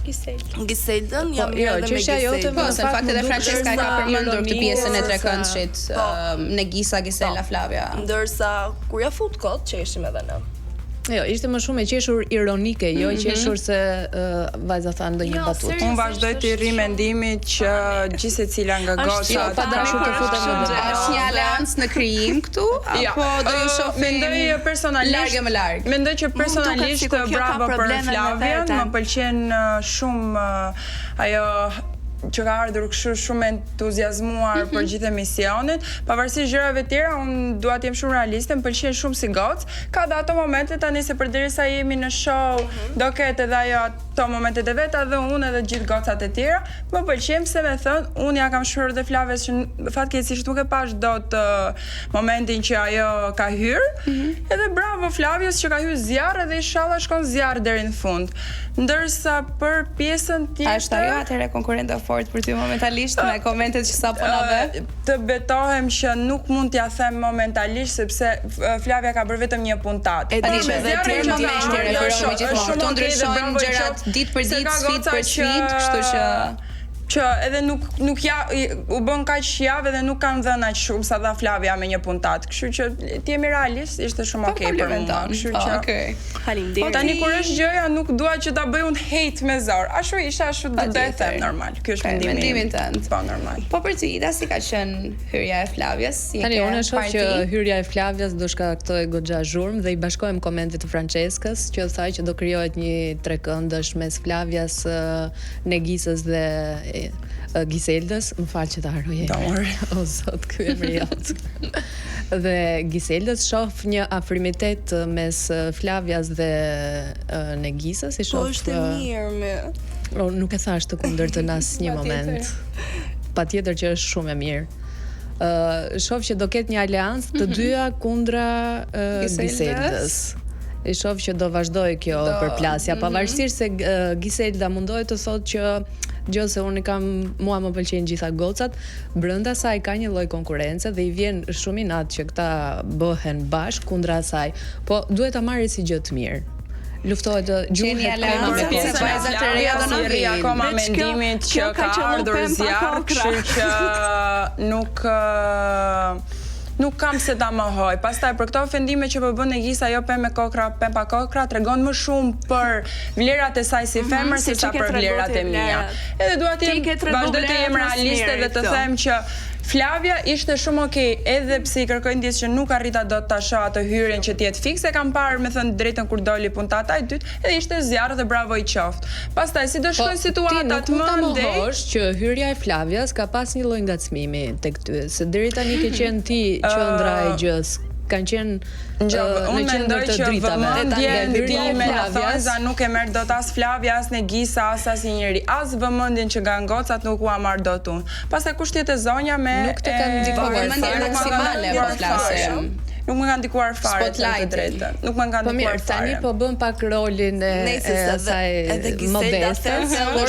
Giseldën jam mirë dhe me Giseldën. Po, se në fakt edhe Francesca ka përmendur këtë pjesën e trekëndshit, Negisa, Gisela, Flavia. Ndërsa kur ja fut kot qeshim edhe ne. Jo, ishte më shumë e qeshur ironike, jo e qeshur se vajza tha ndonjë batutë. Unë vazhdoj të rri mendimin që gjithsecila nga gocat pa dashur të futem në detaj. Është një aleancë në krijim këtu apo do ju shohim mendoj personalisht më larg. Mendoj që personalisht bravo për Flavian, më pëlqen shumë ajo që ka ardhur kështu shumë entuziazmuar për gjithë emisionin, pavarësisht gjërave tjera, unë dua të jem shumë realiste, më pëlqen shumë si gocë. Ka dhe ato momente tani se përderisa jemi në show, do ketë edhe ajo ato momentet e veta dhe unë edhe gjithë gocat e tjera, më pëlqen se me thënë, unë ja kam shpërur dhe Flaves që fatkeqësisht nuk e pash dot momentin që ajo ka hyrë, edhe bravo Flavios që ka hyrë zjarr dhe inshallah shkon zjarr deri në fund. Ndërsa për pjesën tjetër, është ajo atëre konkurrente fort për ty momentalisht me komentet që sapo na vë. Të betohem që nuk mund t'ja them momentalisht sepse Flavia ka bërë vetëm një puntat. Edhe të ndryshojnë gjërat ditë për ditë, sfidë për sfidë, kështu që edhe nuk u bën kaq javë dhe nuk kanë dhënë aq shumë sa dha Flavia me një puntat. Kështu që ti jemi realist, ishte shumë okay për mua. Kështu që faleminderit. Po tani kur është gjëja nuk dua që ta bëj unë hate me zor. Ashtu isha ashtu do të them normal. Ky është mendimin tënd. Po normal. Po për ty, si ka qenë hyrja e Flavias? Tani unë shoh që hyrja e Flavias do shkaktoi goxha zhurmë dhe i bashkohem komentet të Franceskës që tha që do krijohet një trekëndësh mes Flavias, Negisës dhe Giseldës, më falë që ta harroje. O zot, ky emri jot. Dhe Giseldës shoh një afrimitet mes Flavias dhe Negisës, i shoh. Po është mirë me. Nuk e thash të kundërt në asnjë moment. Patjetër që është shumë e mirë. Shoh që do ketë një aleancë të dyja kundra Giseldës. I shoh që do vazhdoj kjo përplasja, pavarësisht se Giselda mundohet të thotë që gjë se unë mua më pëlqejnë gjitha gocat, brenda saj ka një lloj konkurrence dhe i vjen shumë inat që këta bëhen bashkë kundra asaj, po duhet ta marrë si gjë të mirë. Luftohet gjuhet me pjesë vajza të reja do në vi akoma mendimin që ka ardhur zjarr, kështu që nuk kam se ta mohoj. Pastaj për këto ofendime që po bën Negisa jo pem me kokra, pem pa kokra, tregon më shumë për vlerat e saj si femër se sa për vlerat e mia. Edhe dua të vazhdoj të jem realiste dhe të them që Flavia ishte shumë okay, edhe pse i kërkoj ndjes që nuk arrita dot ta shoh atë hyrjen që të jetë fikse, kam parë me thënë drejtën kur doli puntata e dytë, edhe ishte zjarr dhe bravo i qoftë. Pastaj si do shkojnë situatat më ndej, që hyrja e Flavias ka pas një lloj ngacmimi tek ty, se deri tani ke qenë ti qendra e gjës. kanë qenë unë mendoj që vëmendjen time Thonza nuk e merr dot as Flavia, as Negisa, as asnjëri. As vëmendjen që nga gocat nuk u marr dot unë. Pastaj kush tjetër zonja me nuk të kanë ndikuar vëmendjen maksimale po flasim. Nuk më kanë ndikuar fare të drejtën. Nuk më kanë ndikuar fare. Tani po bën pak rolin e asaj modeste, por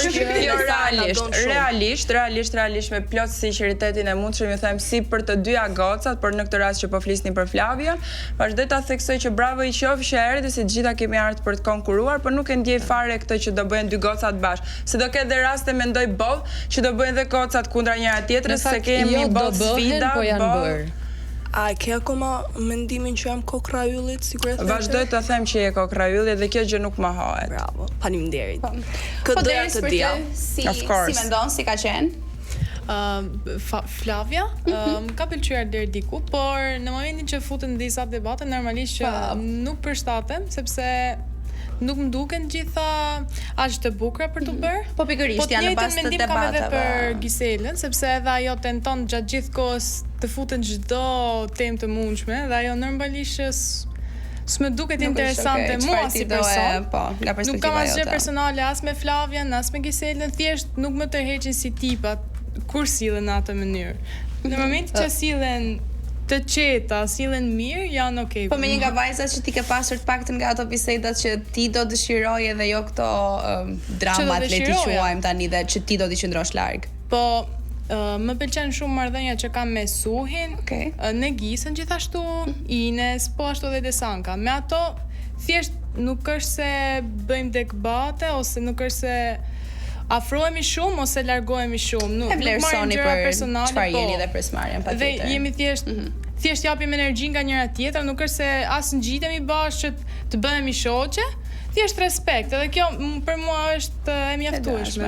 realisht me plot sinqeritetin e mundshëm ju them si për të dyja gocat, por në këtë rast që po flisni për Flavia, vazhdoj ta theksoj që bravo i qofsh që erdhi, se të gjitha kemi ardhur për të konkuruar, por nuk e ndjej fare këtë që do bëhen dy gocat bashkë. Se do ketë dhe raste mendoj boll që do bëhen dhe gocat kundra njëra tjetrës, se kemi boll sfida, po janë bërë. A ke akoma mendimin që jam kokra-yllit, sigurisht? Vazhdoj të them që je kokra-yllit dhe kjo gjë nuk më hahet. Bravo, faleminderit. Po deri të dia. Si mendon si ka qenë? Flavia më ka pëlqyer deri diku, por në momentin që futen disa debate normalisht që nuk përshtatem, sepse nuk më duken gjitha aq të bukura për të bërë. Po pikërisht janë në bazë të debateve. Kam edhe për Giselën, sepse edhe ajo tenton gjatë gjithë kohës të futen çdo temë të mundshme, dhe ajo normalisht s'më duket interesante mua si person. Nuk kam asgjë personale as me Flavian, as me Giselën, thjesht nuk më tërheqin si tipa kur sillen në atë mënyrë. Në momentin që sillen të qeta, sillen mirë, janë okay. Po me një nga vajzat që ti ke pasur të paktën nga ato bisedat që ti do dëshiroje dhe jo këto dramat le ti quajmë tani dhe që ti do t'i qëndrosh larg. Po më pëlqen shumë marrëdhënia që kam me Suhin, Negisën gjithashtu, Ines, po ashtu edhe Desanka. Me ato thjesht nuk është se bëjmë debate ose nuk është se afrohemi shumë ose largohemi shumë. Nuk vlerësoni për çfarë jeni dhe pjesëmarrjen patjetër. Dhe jemi thjesht japim energji nga njëra tjetra, nuk është se as ngjitemi bashkë të bëhemi shoqe, thjesht respekt. Edhe kjo për mua është e mjaftueshme,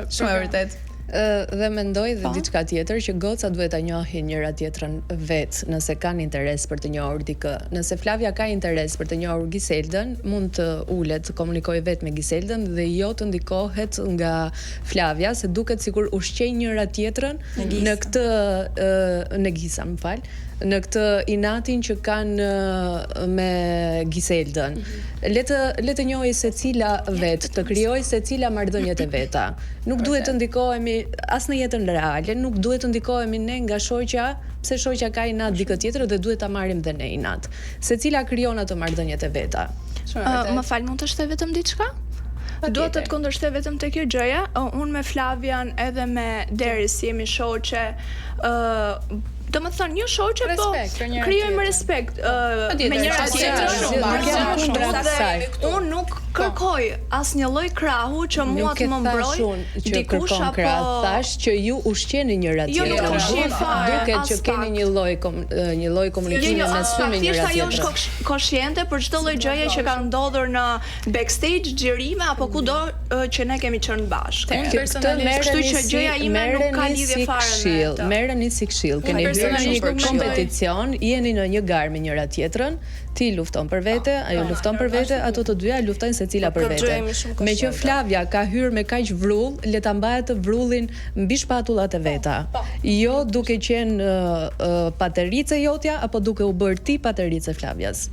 shumë e vërtet. Dhe mendoj dhe diçka tjetër që gocat duhet ta njohin njëra tjetrën vetë nëse kanë interes për të njohur dikë. Nëse Flavia ka interes për të njohur Giseldën, mund të ulet të komunikojë vetë me Giseldën dhe jo të ndikohet nga Flavia, se duket sikur ushqejnë njëra tjetrën në këtë Negisa, më fal, në këtë inatin që kanë me Giseldën. Le të njohë secila vetë, të krijojë secila marrëdhëniet e veta. Nuk duhet të ndikohemi as në jetën reale, nuk duhet të ndikohemi ne nga shoqja, pse shoqja ka inat dikë tjetër dhe duhet ta marrim dhe ne inat. Secila krijon ato marrëdhëniet e veta. Më fal, mund të shtoj vetëm diçka? Do të kundërshtoj vetëm te kjo gjëja. Unë me Flavian edhe me Deris jemi shoqe. Do më thënë, një shoqe, po krijojmë respekt me njëra tjetrën. Unë nuk kërkoj asnjë lloj krahu që mua të më mbrojë dikush apo thash që ju ushqeni njëra tjetrën. Duket që keni një lloj komunikimi me sy me njëra tjetrën. Ajo është konsciente për çdo lloj gjëje që ka ndodhur në backstage, xhirime apo kudo që ne kemi qenë bashkë. Kështu që gjëja ime nuk ka lidhje fare me. Merreni si këshill. Keni një kompeticion, jeni në një garë me njëra tjetrën, ti lufton për vete, ajo lufton për vete, ato të dyja luftojnë secila për vete. Me që Flavia ka hyrë me kaq vrull, le ta mbahet të vrullin mbi shpatullat e veta. Jo duke qenë paterice jotja apo duke u bërë ti paterice Flavias.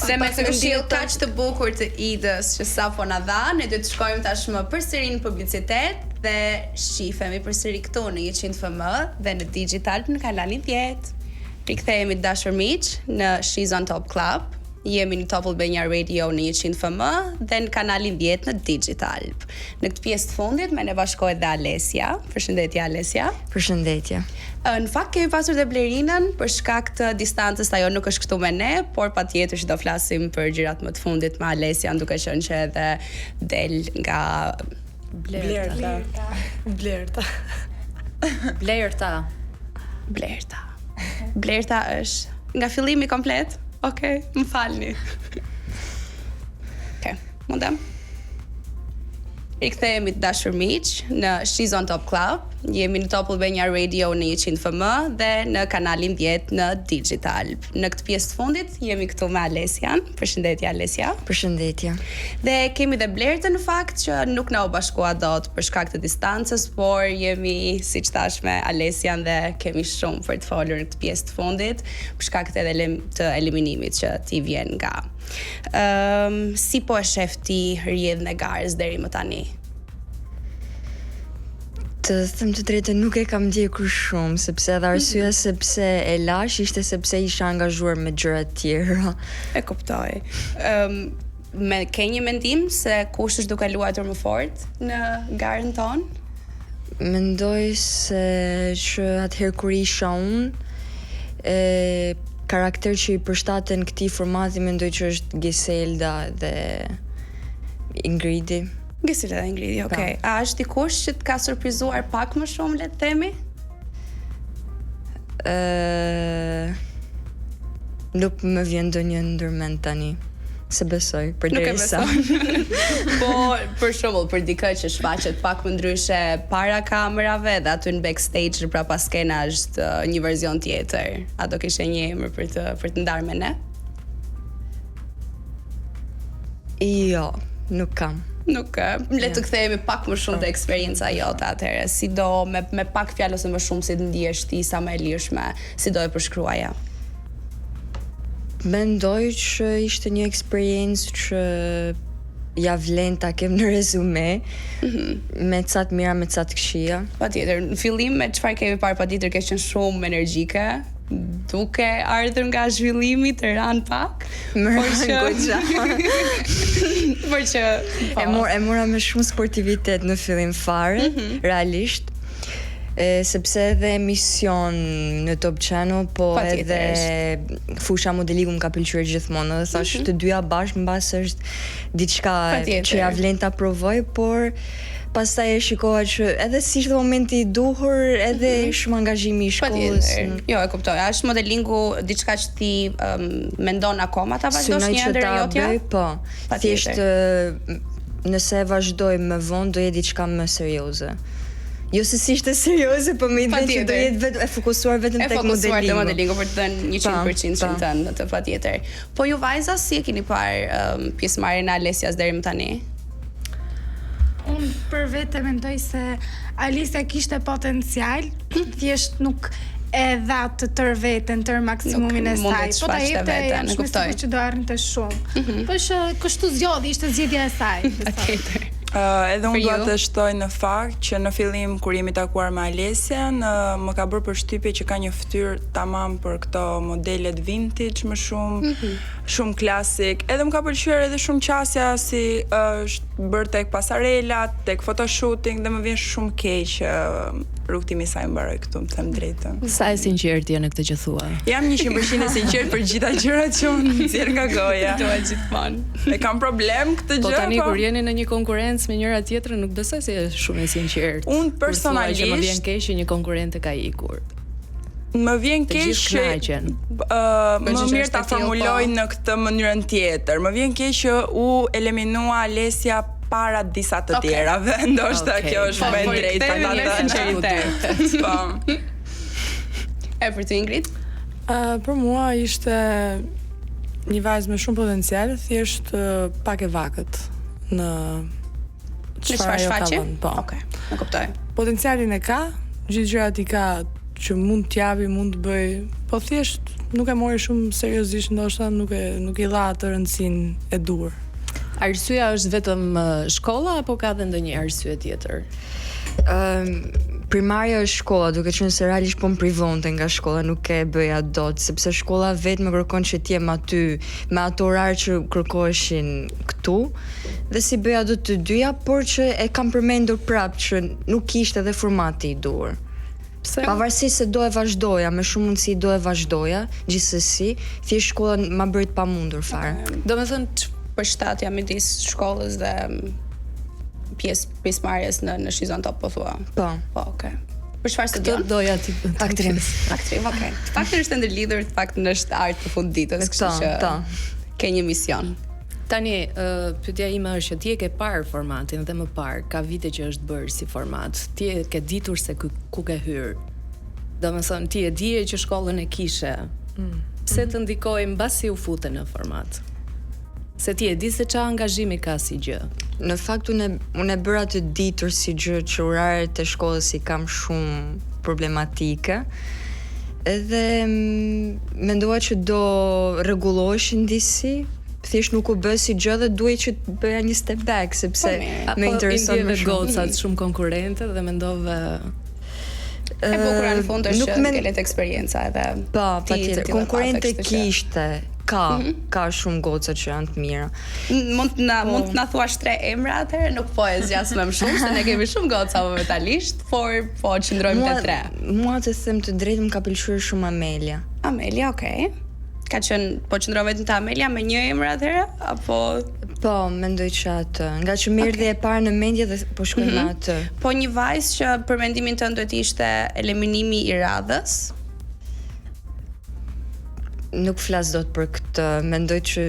Dhe me të këshill kaq të bukur të Idës që sapo na dha, ne do të shkojmë tashmë përsëri në publicitet dhe shifemi përsëri këtu në 100 FM dhe në Digital në kanalin 10. Rikthehemi të dashur miq në She's on Top Club. Jemi në Top Albania Radio në 100 FM dhe në kanalin 10 në Digital. Në këtë pjesë të fundit me ne bashkohet dhe Alesia. Përshëndetje Alesia. Përshëndetje. Në fakt kemi pasur dhe Blerinën për shkak të distancës, ajo nuk është këtu me ne, por patjetër që do flasim për gjërat më të fundit me Alesia, duke qenë që edhe del nga Blerta është nga fillimi komplet. Okej, më falni. Okej, mundem. Rikthehemi të dashur miq në She's on Top Club. Jemi në Top Albania Radio në 100 FM dhe në kanalin 10 në Digital. Në këtë pjesë të fundit jemi këtu me Alesian. Përshëndetje Alesia. Përshëndetje. Dhe kemi dhe Blertën në fakt që nuk na u bashkua dot për shkak të distancës, por jemi siç thash me Alesian dhe kemi shumë për të folur në këtë pjesë të fundit për shkak të eliminimit që ti vjen nga. Si po e shef ti rrjedhën e garës deri më tani? Të them të drejtën, nuk e kam ndjekur shumë, sepse edhe arsyeja sepse e lash ishte sepse isha angazhuar me gjëra të tjera. E kuptoj. Ke një mendim se kush është duke luajtur më fort në garën tonë? Mendoj se që atëherë kur isha unë, karakter që i përshtaten këtij formati mendoj që është Giselda dhe Ingridi. Giselda dhe Ingridi, okay. A është dikush që të ka surprizuar pak më shumë, le të themi? Nuk më vjen ndonjë ndërmend tani. Se besoj, përderisa. Po, për shembull, për dikë që shfaqet pak më ndryshe para kamerave dhe aty në backstage brapa skena është një version tjetër. A do kishe një emër për të ndarë me ne? Jo, nuk kam. Nuk, le të kthehemi pak më shumë të eksperjenca jote atëherë. Si do me pak fjalë ose më shumë si të ndihesh ti sa më e lirshme, si do e përshkruaja? Mendoj që ishte një eksperiencë që ja vlen ta kem në rezume, me ca të mira, me ca të këqija. Patjetër, në fillim me çfarë kemi parë, patjetër ke qenë shumë energjike, duke ardhur nga zhvillimi të ran pak. Më ran goxha. Por që e mora me shumë sportivitet në fillim fare, realisht. Sepse edhe emision në Top Channel, po edhe fusha modeliku më ka pëlqyer gjithmonë, dhe thash të dyja bashkë mbas është diçka që ja vlen ta provoj, por pastaj e shikova që edhe si ishte momenti i duhur, edhe shumë angazhimi i shkollës. Jo, e kuptoj. A është modelingu diçka që ti mendon akoma ta vazhdosh një ndër jotja? Po. Thjesht nëse e vazhdoj më vonë do jetë diçka më serioze. Jo se si ishte serioze, po me ide që do jetë e fokusuar vetëm tek modelingu. E fokusuar te modelingu për të dhënë 100% që tënë të patjetër. Po ju vajza si e keni parë pjesëmarrjen e Alesias deri më tani? Unë për vete mendoj se Alesia kishte potencial, thjesht nuk e dha të tërë veten, tërë maksimumin e saj. Po ta jepte jam shumë sigurt që do arrinte shumë. Po që kështu zgjodhi, ishte zgjedhja e saj. Patjetër. Edhe unë do të shtoj në fakt që në fillim kur jemi takuar me Alesian, më ka bërë përshtypje që ka një fytyrë tamam për këto modelet vintage, më shumë klasik. Edhe më ka pëlqyer edhe shumë qasja si është bërë tek pasarela, tek photoshooting, dhe më vjen shumë keq rrugtimi saj mbaroj këtu, më them drejtën. Sa e sinqert je në këtë që thua? Jam 100% e sinqert për gjitha gjërat që unë nxjerr nga goja. Dua gjithmonë. E kam problem këtë gjë. Po tani kur jeni në një konkurrencë me njëra tjetrën, nuk besoj se je shumë e sinqert. Unë personalisht më vjen keq që një konkurrente ka ikur. Më vjen keq që më mirë ta formuloj në këtë mënyrën tjetër. Më vjen keq që u eliminua Alesia para disa të tjerave, ndoshta kjo është më e drejtë sinqeritet. Po. E për ty Ingrid? Për mua ishte një vajzë me shumë potencial, thjesht pak e vakët në çfarë shfaqje. Po. Okej, e kuptoj. Potencialin e ka, gjithë gjërat i ka që mund t'japi, mund të bëj, po thjesht nuk e mori shumë seriozisht, ndoshta nuk i dha atë rëndësinë e duhur. Arsyeja është vetëm shkolla apo ka edhe ndonjë arsye tjetër? Primarja është shkolla, duke qenë se realisht po më privonte nga shkolla, nuk e bëja dot, sepse shkolla vetë më kërkon që t'jem aty me ato orar që kërkoheshin këtu, dhe si bëja do të dyja, por që e kam përmendur prapë që nuk ishte edhe formati i duhur. Pavarësisht se do e vazhdoja, me shumë mundësi do e vazhdoja, gjithsesi, thjesht shkolla ma bëri të pamundur fare. Domethënë përshtatja midis shkollës dhe pjesëmarrjes në She's on Top, po thua. Po, okay. Për çfarë studion? Doja ti aktrim. Aktrim, okay. Fakti është ndërlidhur, të faktën është art përfund ditës, kështu që ke një mision. Tani, pyetja ime është që ti e ke parë formatin dhe më parë, ka vite që është bërë si format. Ti e ke ditur se ku ke hyrë. Domethënë ti e dije që shkollën e kishe. Pse të ndikoi mbasi u fute në format? Se ti e di se çfarë angazhimi ka si gjë. Në fakt unë e bëra të ditur si gjë që oraret e shkollës i kam shumë problematike. Edhe mendova që do rregulloheshin disi, thjesht nuk u bë si gjë dhe duhej që të bëja një step back sepse më intereson më shumë. Gocat shumë konkurrente dhe mendova e bukura në fund është që kelet eksperienca edhe patjetër konkurrente kishte ka shumë goca që janë të mira. Mund të na thuash 3 emra atëherë, nuk po e zgjas më shumë se ne kemi shumë goca momentalisht, por po qëndrojmë te 3. Mua të them të drejtën më ka pëlqyer shumë Amelia. Amelia, okay. Ka qenë po qëndrojmë vetëm te Amelia me një emër atëherë apo po mendoj që atë, nga që më erdhi e parë në mendje dhe po shkoj me atë. Po një vajzë që për mendimin tënd duhet ishte eliminimi i radhës. Nuk flas dot për këtë, mendoj që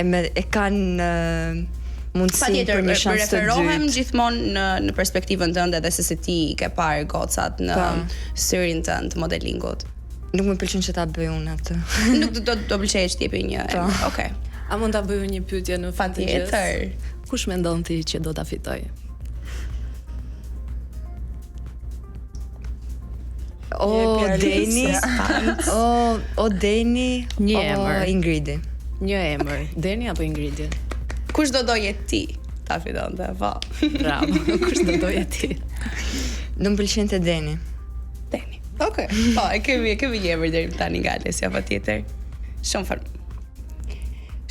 e kanë mundësi për një shans të dytë. Referohem gjithmonë në perspektivën tënde dhe se si ti ke parë gocat në syrin tënd modelingut. Nuk më pëlqen që ta bëj unë atë. Nuk do pëlqej që t'jepi një. Okej. A mund ta bëj një pyetje në fakt të gjës? Patjetër. Kush mendon ti që do ta fitoj? Deni. Deni. Një emër. Ingridi. Një emër. Deni apo Ingridi? Kush do doje ti ta fitonte? Po. Bravo. Kush do doje ti? Do më pëlqente Deni. Deni. Okej. Po, e kemi një emër deri tani nga Alesia patjetër.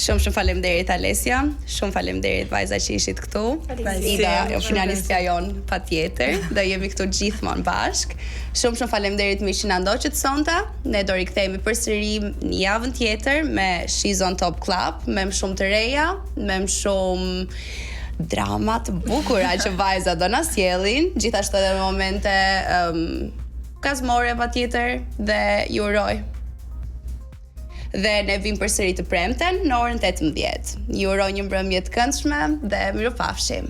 Shumë faleminderit Alesia, shumë faleminderit vajza që ishit këtu. Ida, finalistja jon patjetër, do jemi këtu gjithmonë bashk. Shumë faleminderit miq që na ndoqët sonte. Ne do rikthehemi përsëri në javën tjetër me She's on Top Club, me më shumë të reja, me më shumë drama të bukura që vajza do na sjellin, gjithashtu edhe momente kazmore patjetër dhe ju uroj. Dhe ne vim përsëri të premten në orën 18. Ju uroj një mbrëmje të këndshme dhe mirupafshim.